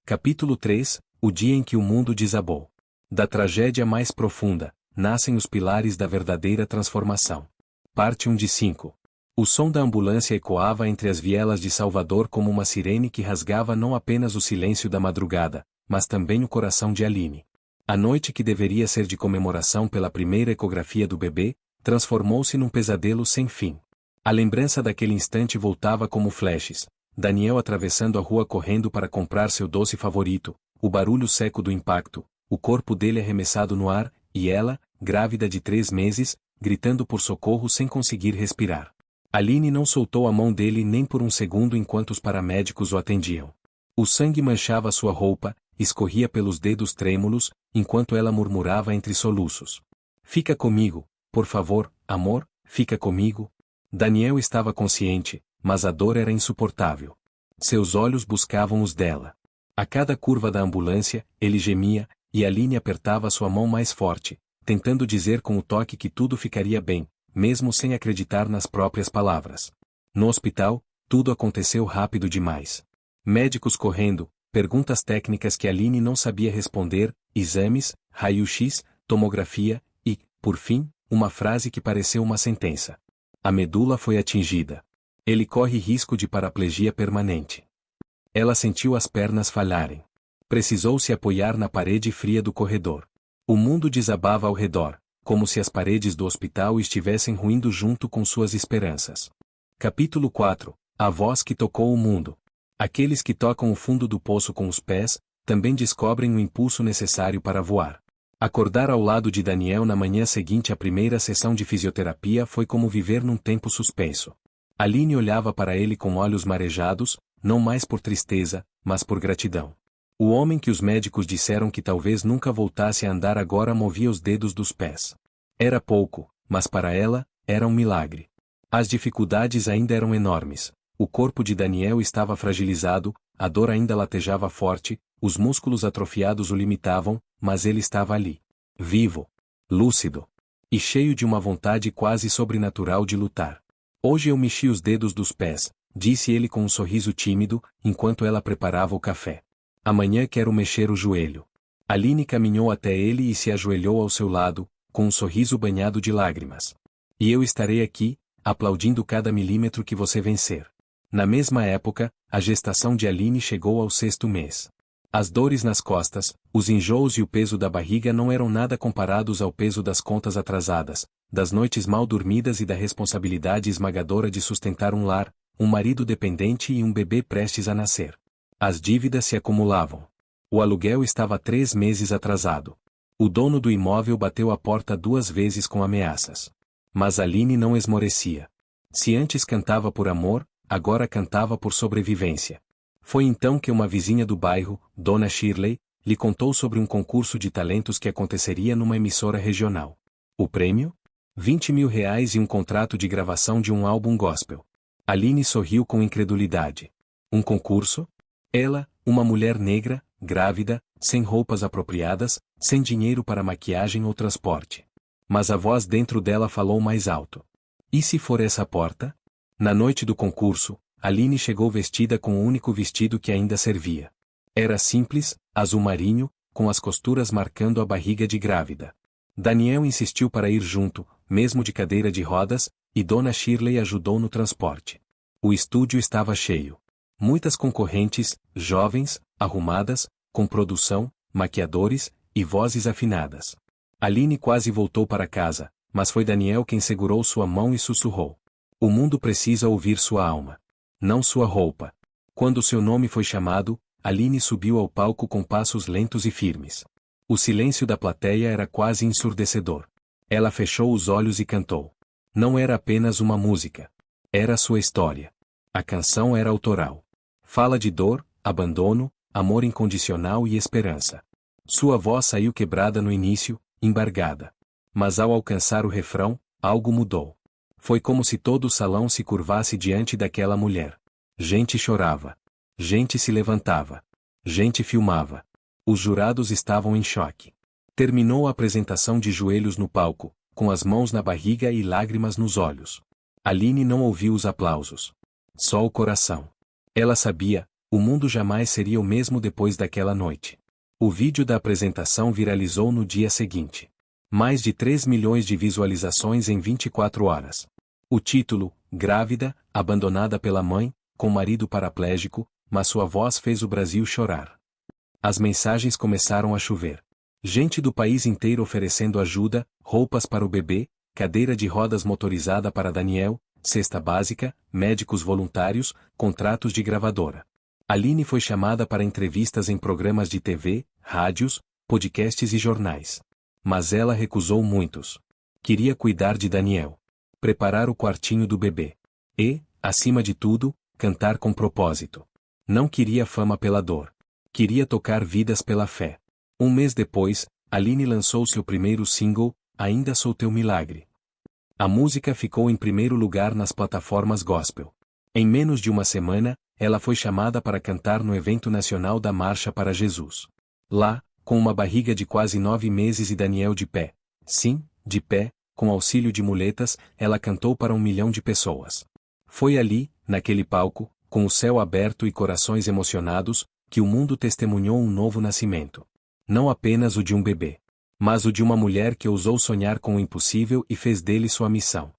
Capítulo 3, o dia em que o mundo desabou. Da tragédia mais profunda, nascem os pilares da verdadeira transformação. Parte 1 de 5. O som da ambulância ecoava entre as vielas de Salvador como uma sirene que rasgava não apenas o silêncio da madrugada, mas também o coração de Aline. A noite que deveria ser de comemoração pela primeira ecografia do bebê, transformou-se num pesadelo sem fim. A lembrança daquele instante voltava como flashes. Daniel atravessando a rua correndo para comprar seu doce favorito, o barulho seco do impacto, o corpo dele arremessado no ar, e ela, grávida de 3 meses, gritando por socorro sem conseguir respirar. Aline não soltou a mão dele nem por um segundo enquanto os paramédicos o atendiam. O sangue manchava sua roupa, escorria pelos dedos trêmulos, enquanto ela murmurava entre soluços. Fica comigo, por favor, amor, fica comigo. Daniel estava consciente, mas a dor era insuportável. Seus olhos buscavam os dela. A cada curva da ambulância, ele gemia, e Aline apertava sua mão mais forte, tentando dizer com o toque que tudo ficaria bem, mesmo sem acreditar nas próprias palavras. No hospital, tudo aconteceu rápido demais. Médicos correndo, perguntas técnicas que Aline não sabia responder, exames, raio-x, tomografia, e, por fim, uma frase que pareceu uma sentença. A medula foi atingida. Ele corre risco de paraplegia permanente. Ela sentiu as pernas falharem. Precisou se apoiar na parede fria do corredor. O mundo desabava ao redor, como se as paredes do hospital estivessem ruindo junto com suas esperanças. Capítulo 4. A voz que tocou o mundo. Aqueles que tocam o fundo do poço com os pés, também descobrem o impulso necessário para voar. Acordar ao lado de Daniel na manhã seguinte à primeira sessão de fisioterapia foi como viver num tempo suspenso. Aline olhava para ele com olhos marejados, não mais por tristeza, mas por gratidão. O homem que os médicos disseram que talvez nunca voltasse a andar agora movia os dedos dos pés. Era pouco, mas para ela, era um milagre. As dificuldades ainda eram enormes. O corpo de Daniel estava fragilizado, a dor ainda latejava forte, os músculos atrofiados o limitavam, mas ele estava ali. Vivo. Lúcido. E cheio de uma vontade quase sobrenatural de lutar. Hoje eu mexi os dedos dos pés, disse ele com um sorriso tímido, enquanto ela preparava o café. Amanhã quero mexer o joelho. Aline caminhou até ele e se ajoelhou ao seu lado, com um sorriso banhado de lágrimas. E eu estarei aqui, aplaudindo cada milímetro que você vencer. Na mesma época, a gestação de Aline chegou ao 6º mês. As dores nas costas, os enjoos e o peso da barriga não eram nada comparados ao peso das contas atrasadas, das noites mal dormidas e da responsabilidade esmagadora de sustentar um lar, um marido dependente e um bebê prestes a nascer. As dívidas se acumulavam. O aluguel estava 3 meses atrasado. O dono do imóvel bateu a porta 2 vezes com ameaças. Mas Aline não esmorecia. Se antes cantava por amor, agora cantava por sobrevivência. Foi então que uma vizinha do bairro, Dona Shirley, lhe contou sobre um concurso de talentos que aconteceria numa emissora regional. O prêmio? R$ 20.000 e um contrato de gravação de um álbum gospel. Aline sorriu com incredulidade. Um concurso? Ela, uma mulher negra, grávida, sem roupas apropriadas, sem dinheiro para maquiagem ou transporte. Mas a voz dentro dela falou mais alto. E se for essa porta? Na noite do concurso, Aline chegou vestida com o único vestido que ainda servia. Era simples, azul marinho, com as costuras marcando a barriga de grávida. Daniel insistiu para ir junto, mesmo de cadeira de rodas, e Dona Shirley ajudou no transporte. O estúdio estava cheio. Muitas concorrentes, jovens, arrumadas, com produção, maquiadores e vozes afinadas. Aline quase voltou para casa, mas foi Daniel quem segurou sua mão e sussurrou. O mundo precisa ouvir sua alma. Não sua roupa. Quando seu nome foi chamado, Aline subiu ao palco com passos lentos e firmes. O silêncio da plateia era quase ensurdecedor. Ela fechou os olhos e cantou. Não era apenas uma música. Era sua história. A canção era autoral. Fala de dor, abandono, amor incondicional e esperança. Sua voz saiu quebrada no início, embargada. Mas ao alcançar o refrão, algo mudou. Foi como se todo o salão se curvasse diante daquela mulher. Gente chorava. Gente se levantava. Gente filmava. Os jurados estavam em choque. Terminou a apresentação de joelhos no palco, com as mãos na barriga e lágrimas nos olhos. Aline não ouviu os aplausos. Só o coração. Ela sabia, o mundo jamais seria o mesmo depois daquela noite. O vídeo da apresentação viralizou no dia seguinte. Mais de 3 milhões de visualizações em 24 horas. O título, grávida, abandonada pela mãe, com marido paraplégico, mas sua voz fez o Brasil chorar. As mensagens começaram a chover. Gente do país inteiro oferecendo ajuda, roupas para o bebê, cadeira de rodas motorizada para Daniel, cesta básica, médicos voluntários, contratos de gravadora. Aline foi chamada para entrevistas em programas de TV, rádios, podcasts e jornais. Mas ela recusou muitos. Queria cuidar de Daniel. Preparar o quartinho do bebê. E, acima de tudo, cantar com propósito. Não queria fama pela dor. Queria tocar vidas pela fé. Um mês depois, Aline lançou seu primeiro single, Ainda Sou Teu Milagre. A música ficou em primeiro lugar nas plataformas gospel. Em menos de uma semana, ela foi chamada para cantar no evento nacional da Marcha para Jesus. Lá, com uma barriga de quase 9 meses e Daniel de pé. Sim, de pé, com auxílio de muletas, ela cantou para 1 milhão de pessoas. Foi ali, naquele palco, com o céu aberto e corações emocionados, que o mundo testemunhou um novo nascimento. Não apenas o de um bebê, mas o de uma mulher que ousou sonhar com o impossível e fez dele sua missão.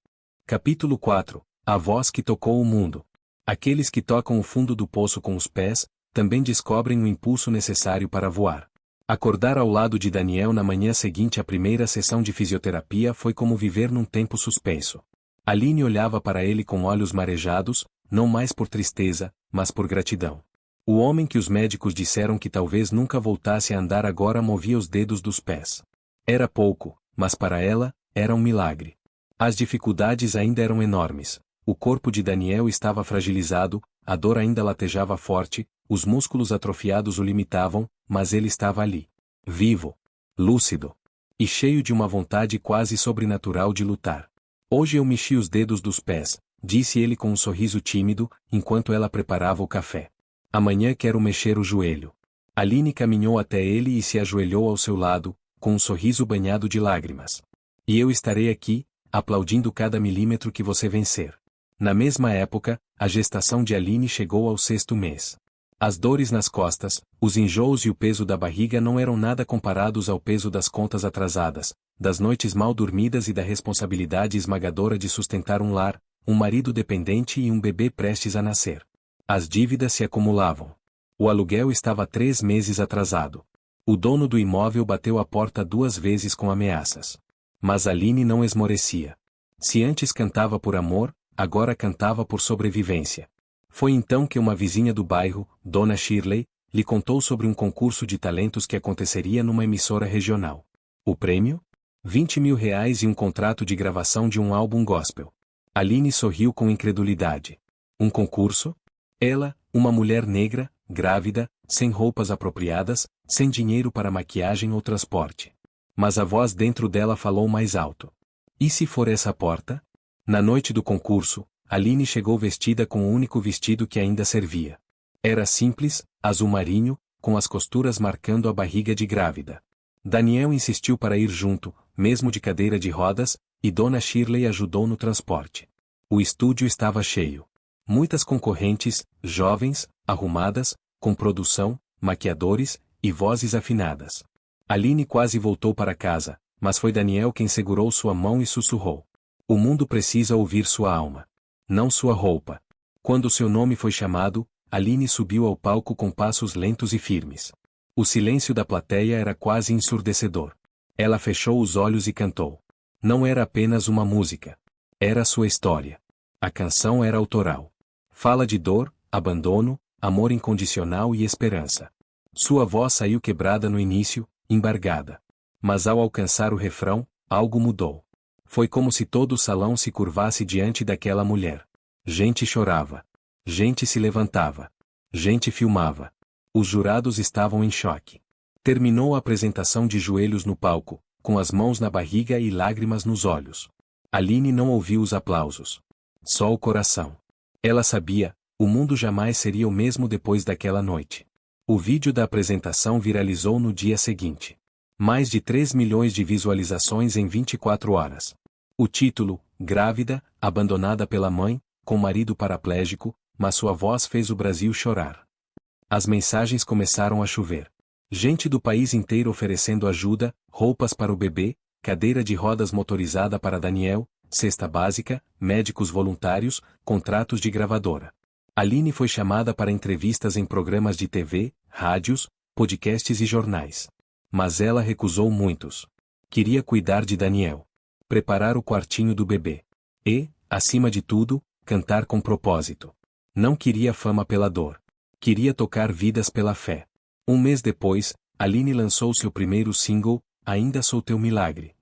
Capítulo 4. A voz que tocou o mundo. Aqueles que tocam o fundo do poço com os pés, também descobrem o impulso necessário para voar. Acordar ao lado de Daniel na manhã seguinte à primeira sessão de fisioterapia foi como viver num tempo suspenso. Aline olhava para ele com olhos marejados, não mais por tristeza, mas por gratidão. O homem que os médicos disseram que talvez nunca voltasse a andar agora movia os dedos dos pés. Era pouco, mas para ela, era um milagre. As dificuldades ainda eram enormes. O corpo de Daniel estava fragilizado, a dor ainda latejava forte, os músculos atrofiados o limitavam, mas ele estava ali. Vivo. Lúcido. E cheio de uma vontade quase sobrenatural de lutar. Hoje eu mexi os dedos dos pés, disse ele com um sorriso tímido, enquanto ela preparava o café. Amanhã quero mexer o joelho. Aline caminhou até ele e se ajoelhou ao seu lado, com um sorriso banhado de lágrimas. E eu estarei aqui, aplaudindo cada milímetro que você vencer. Na mesma época, a gestação de Aline chegou ao 6º mês. As dores nas costas, os enjoos e o peso da barriga não eram nada comparados ao peso das contas atrasadas, das noites mal dormidas e da responsabilidade esmagadora de sustentar um lar, um marido dependente e um bebê prestes a nascer. As dívidas se acumulavam. O aluguel estava 3 meses atrasado. O dono do imóvel bateu a porta 2 vezes com ameaças. Mas Aline não esmorecia. Se antes cantava por amor, agora cantava por sobrevivência. Foi então que uma vizinha do bairro, Dona Shirley, lhe contou sobre um concurso de talentos que aconteceria numa emissora regional. O prêmio? R$ 20.000 e um contrato de gravação de um álbum gospel. Aline sorriu com incredulidade. Um concurso? Ela, uma mulher negra, grávida, sem roupas apropriadas, sem dinheiro para maquiagem ou transporte. Mas a voz dentro dela falou mais alto. E se for essa porta? Na noite do concurso, Aline chegou vestida com o único vestido que ainda servia. Era simples, azul marinho, com as costuras marcando a barriga de grávida. Daniel insistiu para ir junto, mesmo de cadeira de rodas, e Dona Shirley ajudou no transporte. O estúdio estava cheio. Muitas concorrentes, jovens, arrumadas, com produção, maquiadores e vozes afinadas. Aline quase voltou para casa, mas foi Daniel quem segurou sua mão e sussurrou. O mundo precisa ouvir sua alma. Não sua roupa. Quando seu nome foi chamado, Aline subiu ao palco com passos lentos e firmes. O silêncio da plateia era quase ensurdecedor. Ela fechou os olhos e cantou. Não era apenas uma música. Era sua história. A canção era autoral. Fala de dor, abandono, amor incondicional e esperança. Sua voz saiu quebrada no início, embargada. Mas ao alcançar o refrão, algo mudou. Foi como se todo o salão se curvasse diante daquela mulher. Gente chorava. Gente se levantava. Gente filmava. Os jurados estavam em choque. Terminou a apresentação de joelhos no palco, com as mãos na barriga e lágrimas nos olhos. Aline não ouviu os aplausos. Só o coração. Ela sabia, o mundo jamais seria o mesmo depois daquela noite. O vídeo da apresentação viralizou no dia seguinte. Mais de 3 milhões de visualizações em 24 horas. O título, grávida, abandonada pela mãe, com marido paraplégico, mas sua voz fez o Brasil chorar. As mensagens começaram a chover. Gente do país inteiro oferecendo ajuda, roupas para o bebê, cadeira de rodas motorizada para Daniel, cesta básica, médicos voluntários, contratos de gravadora. Aline foi chamada para entrevistas em programas de TV, rádios, podcasts e jornais. Mas ela recusou muitos. Queria cuidar de Daniel. Preparar o quartinho do bebê. E, acima de tudo, cantar com propósito. Não queria fama pela dor. Queria tocar vidas pela fé. Um mês depois, Aline lançou seu primeiro single, Ainda Sou Teu Milagre.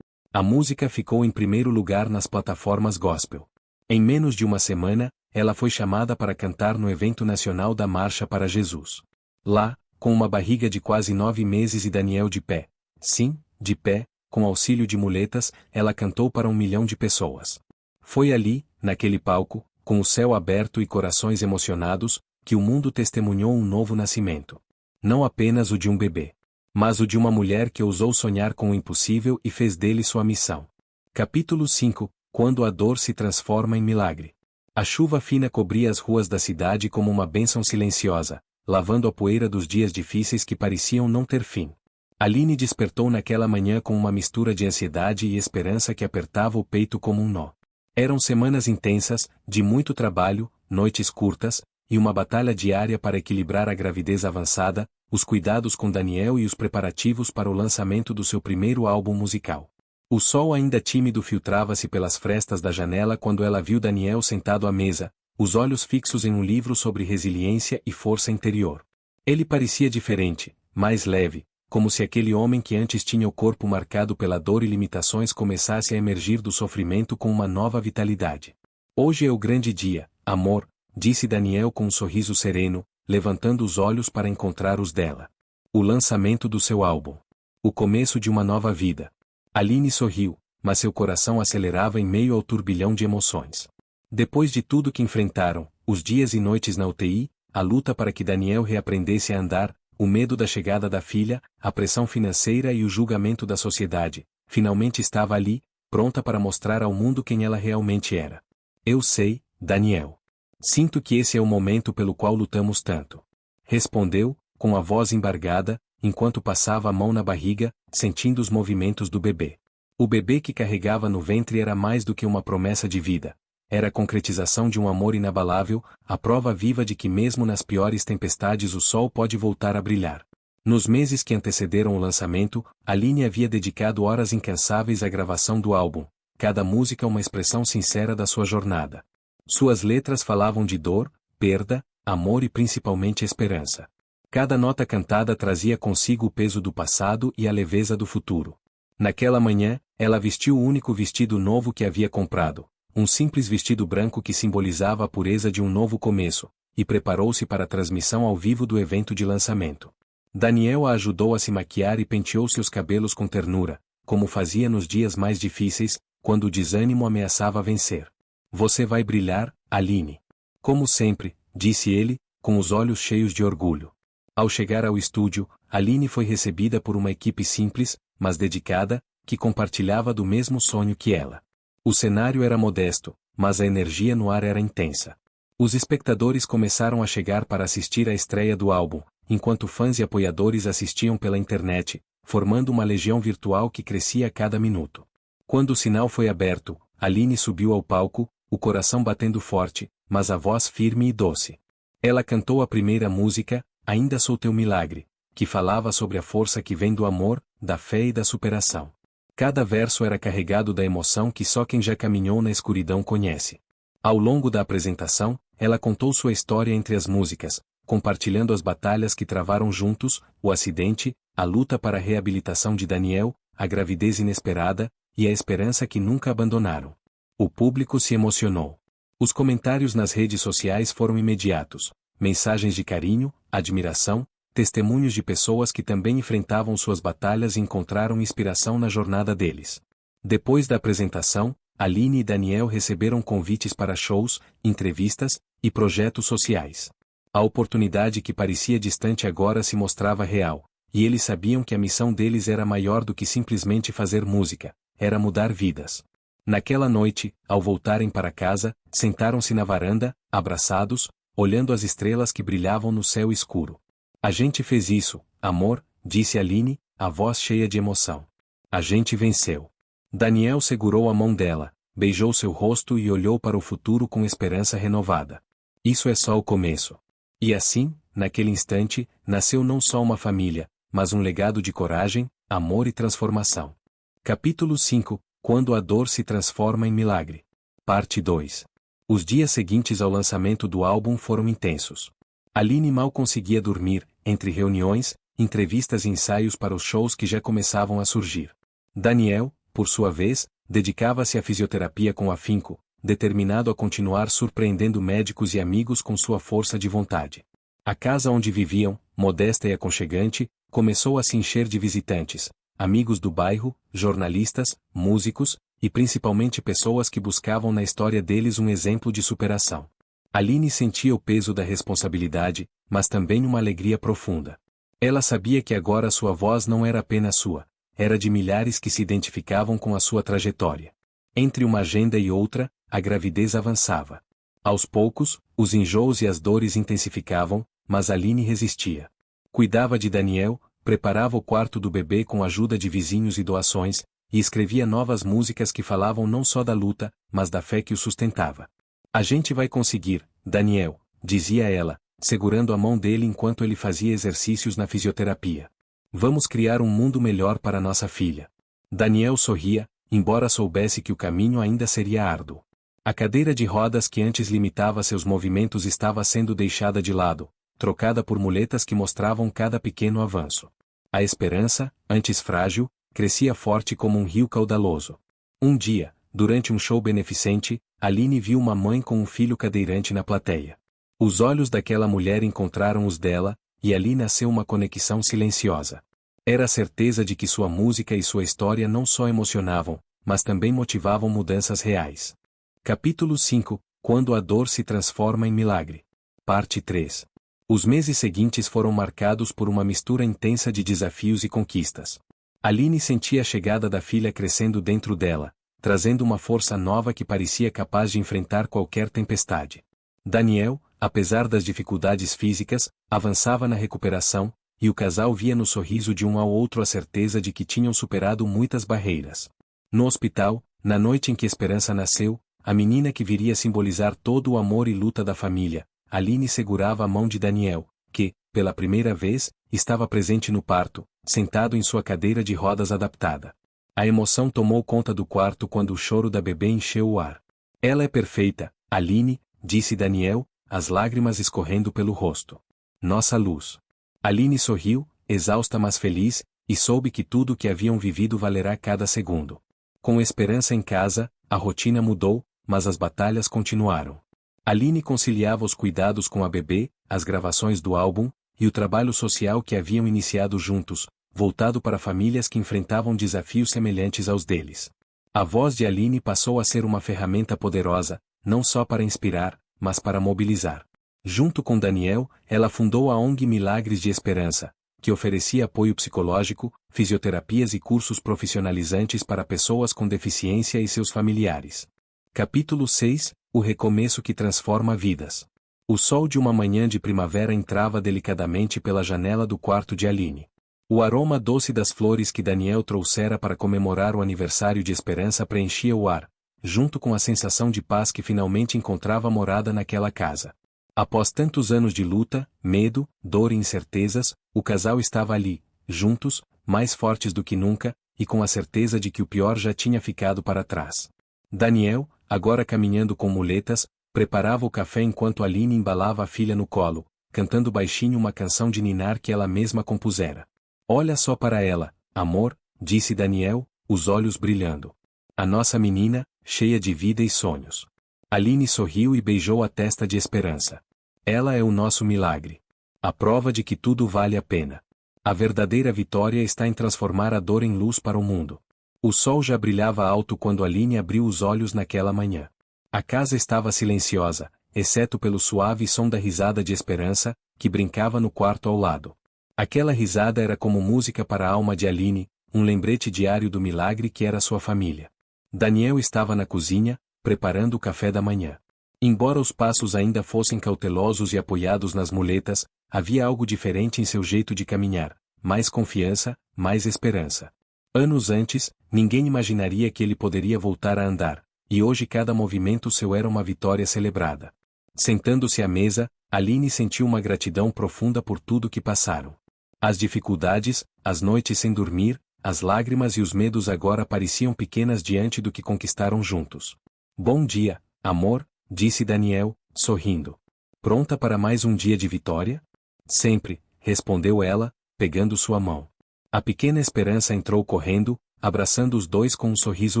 A música ficou em primeiro lugar nas plataformas gospel. Em menos de uma semana, ela foi chamada para cantar no evento nacional da Marcha para Jesus. Lá, com uma barriga de quase 9 meses e Daniel de pé. Sim, de pé, com auxílio de muletas, ela cantou para 1 milhão de pessoas. Foi ali, naquele palco, com o céu aberto e corações emocionados, que o mundo testemunhou um novo nascimento. Não apenas o de um bebê, mas o de uma mulher que ousou sonhar com o impossível e fez dele sua missão. Capítulo 5 – Quando a dor se transforma em milagre. A chuva fina cobria as ruas da cidade como uma bênção silenciosa, lavando a poeira dos dias difíceis que pareciam não ter fim. Aline despertou naquela manhã com uma mistura de ansiedade e esperança que apertava o peito como um nó. Eram semanas intensas, de muito trabalho, noites curtas, e uma batalha diária para equilibrar a gravidez avançada, os cuidados com Daniel e os preparativos para o lançamento do seu primeiro álbum musical. O sol ainda tímido filtrava-se pelas frestas da janela quando ela viu Daniel sentado à mesa, os olhos fixos em um livro sobre resiliência e força interior. Ele parecia diferente, mais leve, como se aquele homem que antes tinha o corpo marcado pela dor e limitações começasse a emergir do sofrimento com uma nova vitalidade. Hoje é o grande dia, amor, disse Daniel com um sorriso sereno, levantando os olhos para encontrar os dela. O lançamento do seu álbum. O começo de uma nova vida. Aline sorriu, mas seu coração acelerava em meio ao turbilhão de emoções. Depois de tudo que enfrentaram, os dias e noites na UTI, a luta para que Daniel reaprendesse a andar, o medo da chegada da filha, a pressão financeira e o julgamento da sociedade, finalmente estava ali, pronta para mostrar ao mundo quem ela realmente era. Eu sei, Daniel. Sinto que esse é o momento pelo qual lutamos tanto. Respondeu, com a voz embargada, enquanto passava a mão na barriga, sentindo os movimentos do bebê. O bebê que carregava no ventre era mais do que uma promessa de vida. Era a concretização de um amor inabalável, a prova viva de que mesmo nas piores tempestades o sol pode voltar a brilhar. Nos meses que antecederam o lançamento, Aline havia dedicado horas incansáveis à gravação do álbum, cada música uma expressão sincera da sua jornada. Suas letras falavam de dor, perda, amor e principalmente esperança. Cada nota cantada trazia consigo o peso do passado e a leveza do futuro. Naquela manhã, ela vestiu o único vestido novo que havia comprado, um simples vestido branco que simbolizava a pureza de um novo começo, e preparou-se para a transmissão ao vivo do evento de lançamento. Daniel a ajudou a se maquiar e penteou seus cabelos com ternura, como fazia nos dias mais difíceis, quando o desânimo ameaçava vencer. Você vai brilhar, Aline. Como sempre, disse ele, com os olhos cheios de orgulho. Ao chegar ao estúdio, Aline foi recebida por uma equipe simples, mas dedicada, que compartilhava do mesmo sonho que ela. O cenário era modesto, mas a energia no ar era intensa. Os espectadores começaram a chegar para assistir à estreia do álbum, enquanto fãs e apoiadores assistiam pela internet, formando uma legião virtual que crescia a cada minuto. Quando o sinal foi aberto, Aline subiu ao palco, o coração batendo forte, mas a voz firme e doce. Ela cantou a primeira música, Ainda Sou Teu Milagre, que falava sobre a força que vem do amor, da fé e da superação. Cada verso era carregado da emoção que só quem já caminhou na escuridão conhece. Ao longo da apresentação, ela contou sua história entre as músicas, compartilhando as batalhas que travaram juntos, o acidente, a luta para a reabilitação de Daniel, a gravidez inesperada, e a esperança que nunca abandonaram. O público se emocionou. Os comentários nas redes sociais foram imediatos. Mensagens de carinho, admiração, testemunhos de pessoas que também enfrentavam suas batalhas e encontraram inspiração na jornada deles. Depois da apresentação, Aline e Daniel receberam convites para shows, entrevistas e projetos sociais. A oportunidade que parecia distante agora se mostrava real, e eles sabiam que a missão deles era maior do que simplesmente fazer música, era mudar vidas. Naquela noite, ao voltarem para casa, sentaram-se na varanda, abraçados, olhando as estrelas que brilhavam no céu escuro. A gente fez isso, amor, disse Aline, a voz cheia de emoção. A gente venceu. Daniel segurou a mão dela, beijou seu rosto e olhou para o futuro com esperança renovada. Isso é só o começo. E assim, naquele instante, nasceu não só uma família, mas um legado de coragem, amor e transformação. Capítulo 5 Quando a dor se transforma em milagre. Parte 2. Os dias seguintes ao lançamento do álbum foram intensos. Aline mal conseguia dormir, entre reuniões, entrevistas e ensaios para os shows que já começavam a surgir. Daniel, por sua vez, dedicava-se à fisioterapia com afinco, determinado a continuar surpreendendo médicos e amigos com sua força de vontade. A casa onde viviam, modesta e aconchegante, começou a se encher de visitantes, amigos do bairro, jornalistas, músicos, e principalmente pessoas que buscavam na história deles um exemplo de superação. Aline sentia o peso da responsabilidade, mas também uma alegria profunda. Ela sabia que agora sua voz não era apenas sua, era de milhares que se identificavam com a sua trajetória. Entre uma agenda e outra, a gravidez avançava. Aos poucos, os enjoos e as dores intensificavam, mas Aline resistia. Cuidava de Daniel, preparava o quarto do bebê com a ajuda de vizinhos e doações, e escrevia novas músicas que falavam não só da luta, mas da fé que o sustentava. A gente vai conseguir, Daniel, dizia ela, segurando a mão dele enquanto ele fazia exercícios na fisioterapia. Vamos criar um mundo melhor para nossa filha. Daniel sorria, embora soubesse que o caminho ainda seria árduo. A cadeira de rodas que antes limitava seus movimentos estava sendo deixada de lado, trocada por muletas que mostravam cada pequeno avanço. A esperança, antes frágil, crescia forte como um rio caudaloso. Um dia, durante um show beneficente, Aline viu uma mãe com um filho cadeirante na plateia. Os olhos daquela mulher encontraram os dela, e ali nasceu uma conexão silenciosa. Era a certeza de que sua música e sua história não só emocionavam, mas também motivavam mudanças reais. Capítulo 5 – Quando a dor se transforma em milagre. Parte 3. Os meses seguintes foram marcados por uma mistura intensa de desafios e conquistas. Aline sentia a chegada da filha crescendo dentro dela, trazendo uma força nova que parecia capaz de enfrentar qualquer tempestade. Daniel, apesar das dificuldades físicas, avançava na recuperação, e o casal via no sorriso de um ao outro a certeza de que tinham superado muitas barreiras. No hospital, na noite em que Esperança nasceu, a menina que viria simbolizar todo o amor e luta da família, Aline segurava a mão de Daniel, que, pela primeira vez, estava presente no parto, sentado em sua cadeira de rodas adaptada. A emoção tomou conta do quarto quando o choro da bebê encheu o ar. Ela é perfeita, Aline, disse Daniel, as lágrimas escorrendo pelo rosto. Nossa luz. Aline sorriu, exausta mas feliz, e soube que tudo o que haviam vivido valerá cada segundo. Com Esperança em casa, a rotina mudou, mas as batalhas continuaram. Aline conciliava os cuidados com a bebê, as gravações do álbum, e o trabalho social que haviam iniciado juntos, voltado para famílias que enfrentavam desafios semelhantes aos deles. A voz de Aline passou a ser uma ferramenta poderosa, não só para inspirar, mas para mobilizar. Junto com Daniel, ela fundou a ONG Milagres de Esperança, que oferecia apoio psicológico, fisioterapias e cursos profissionalizantes para pessoas com deficiência e seus familiares. Capítulo 6 – O recomeço que transforma vidas. O sol de uma manhã de primavera entrava delicadamente pela janela do quarto de Aline. O aroma doce das flores que Daniel trouxera para comemorar o aniversário de Esperança preenchia o ar, junto com a sensação de paz que finalmente encontrava morada naquela casa. Após tantos anos de luta, medo, dor e incertezas, o casal estava ali, juntos, mais fortes do que nunca, e com a certeza de que o pior já tinha ficado para trás. Daniel, agora caminhando com muletas, preparava o café enquanto Aline embalava a filha no colo, cantando baixinho uma canção de ninar que ela mesma compusera. Olha só para ela, amor, disse Daniel, os olhos brilhando. A nossa menina, cheia de vida e sonhos. Aline sorriu e beijou a testa de Esperança. Ela é o nosso milagre. A prova de que tudo vale a pena. A verdadeira vitória está em transformar a dor em luz para o mundo. O sol já brilhava alto quando Aline abriu os olhos naquela manhã. A casa estava silenciosa, exceto pelo suave som da risada de Esperança, que brincava no quarto ao lado. Aquela risada era como música para a alma de Aline, um lembrete diário do milagre que era sua família. Daniel estava na cozinha, preparando o café da manhã. Embora os passos ainda fossem cautelosos e apoiados nas muletas, havia algo diferente em seu jeito de caminhar, mais confiança, mais esperança. Anos antes, ninguém imaginaria que ele poderia voltar a andar, e hoje cada movimento seu era uma vitória celebrada. Sentando-se à mesa, Aline sentiu uma gratidão profunda por tudo que passaram. As dificuldades, as noites sem dormir, as lágrimas e os medos agora pareciam pequenas diante do que conquistaram juntos. Bom dia, amor, disse Daniel, sorrindo. Pronta para mais um dia de vitória? Sempre, respondeu ela, pegando sua mão. A pequena Esperança entrou correndo, abraçando os dois com um sorriso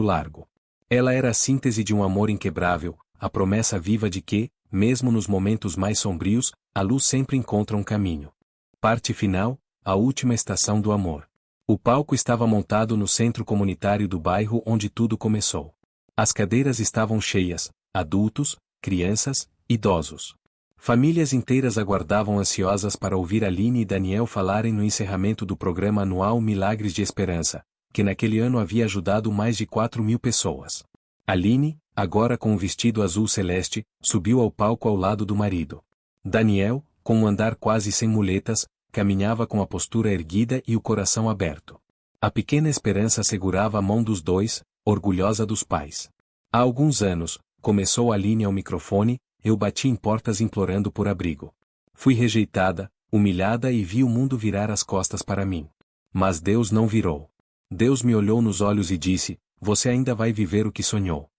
largo. Ela era a síntese de um amor inquebrável, a promessa viva de que, mesmo nos momentos mais sombrios, a luz sempre encontra um caminho. Parte final, a última estação do amor. O palco estava montado no centro comunitário do bairro onde tudo começou. As cadeiras estavam cheias, adultos, crianças, idosos. Famílias inteiras aguardavam ansiosas para ouvir Aline e Daniel falarem no encerramento do programa anual Milagres de Esperança, que naquele ano havia ajudado mais de 4.000 pessoas. Aline, agora com um vestido azul celeste, subiu ao palco ao lado do marido. Daniel, com um andar quase sem muletas, caminhava com a postura erguida e o coração aberto. A pequena Esperança segurava a mão dos dois, orgulhosa dos pais. Há alguns anos, começou Aline ao microfone, eu bati em portas implorando por abrigo. Fui rejeitada, humilhada e vi o mundo virar as costas para mim. Mas Deus não virou. Deus me olhou nos olhos e disse, você ainda vai viver o que sonhou.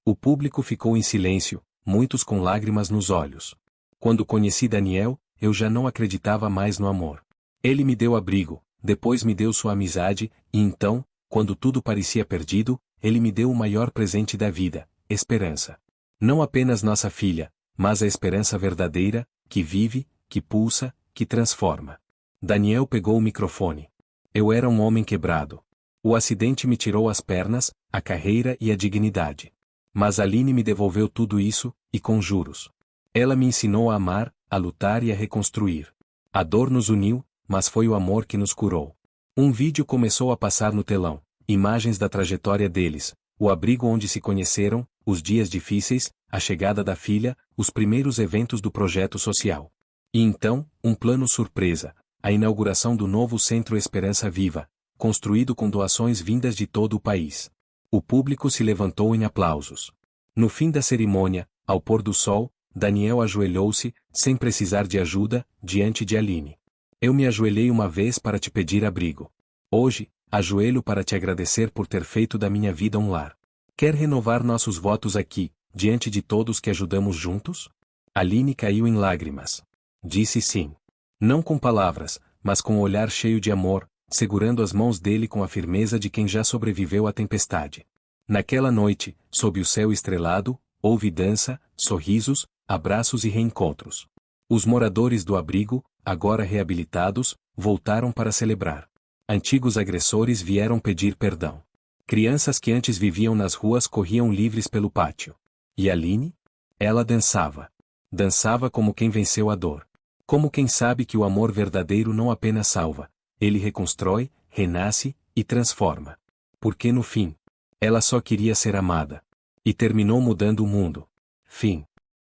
O público ficou em silêncio, muitos com lágrimas nos olhos. Quando conheci Daniel, eu já não acreditava mais no amor. Ele me deu abrigo, depois me deu sua amizade, e então, quando tudo parecia perdido, ele me deu o maior presente da vida, esperança. Não apenas nossa filha, mas a esperança verdadeira, que vive, que pulsa, que transforma. Daniel pegou o microfone. Eu era um homem quebrado. O acidente me tirou as pernas, a carreira e a dignidade. Mas Aline me devolveu tudo isso, e com juros. Ela me ensinou a amar, a lutar e a reconstruir. A dor nos uniu, mas foi o amor que nos curou. Um vídeo começou a passar no telão, imagens da trajetória deles, o abrigo onde se conheceram, os dias difíceis, a chegada da filha, os primeiros eventos do projeto social. E então, um plano surpresa, a inauguração do novo Centro Esperança Viva, construído com doações vindas de todo o país. O público se levantou em aplausos. No fim da cerimônia, ao pôr do sol, Daniel ajoelhou-se, sem precisar de ajuda, diante de Aline. Eu me ajoelhei uma vez para te pedir abrigo. Hoje, ajoelho para te agradecer por ter feito da minha vida um lar. Quer renovar nossos votos aqui, diante de todos que ajudamos juntos? Aline caiu em lágrimas. Disse sim. Não com palavras, mas com um olhar cheio de amor, segurando as mãos dele com a firmeza de quem já sobreviveu à tempestade. Naquela noite, sob o céu estrelado, houve dança, sorrisos, abraços e reencontros. Os moradores do abrigo, agora reabilitados, voltaram para celebrar. Antigos agressores vieram pedir perdão. Crianças que antes viviam nas ruas corriam livres pelo pátio. E Aline? Ela dançava. Dançava como quem venceu a dor. Como quem sabe que o amor verdadeiro não apenas salva, ele reconstrói, renasce e transforma. Porque no fim, ela só queria ser amada. E terminou mudando o mundo. Fim.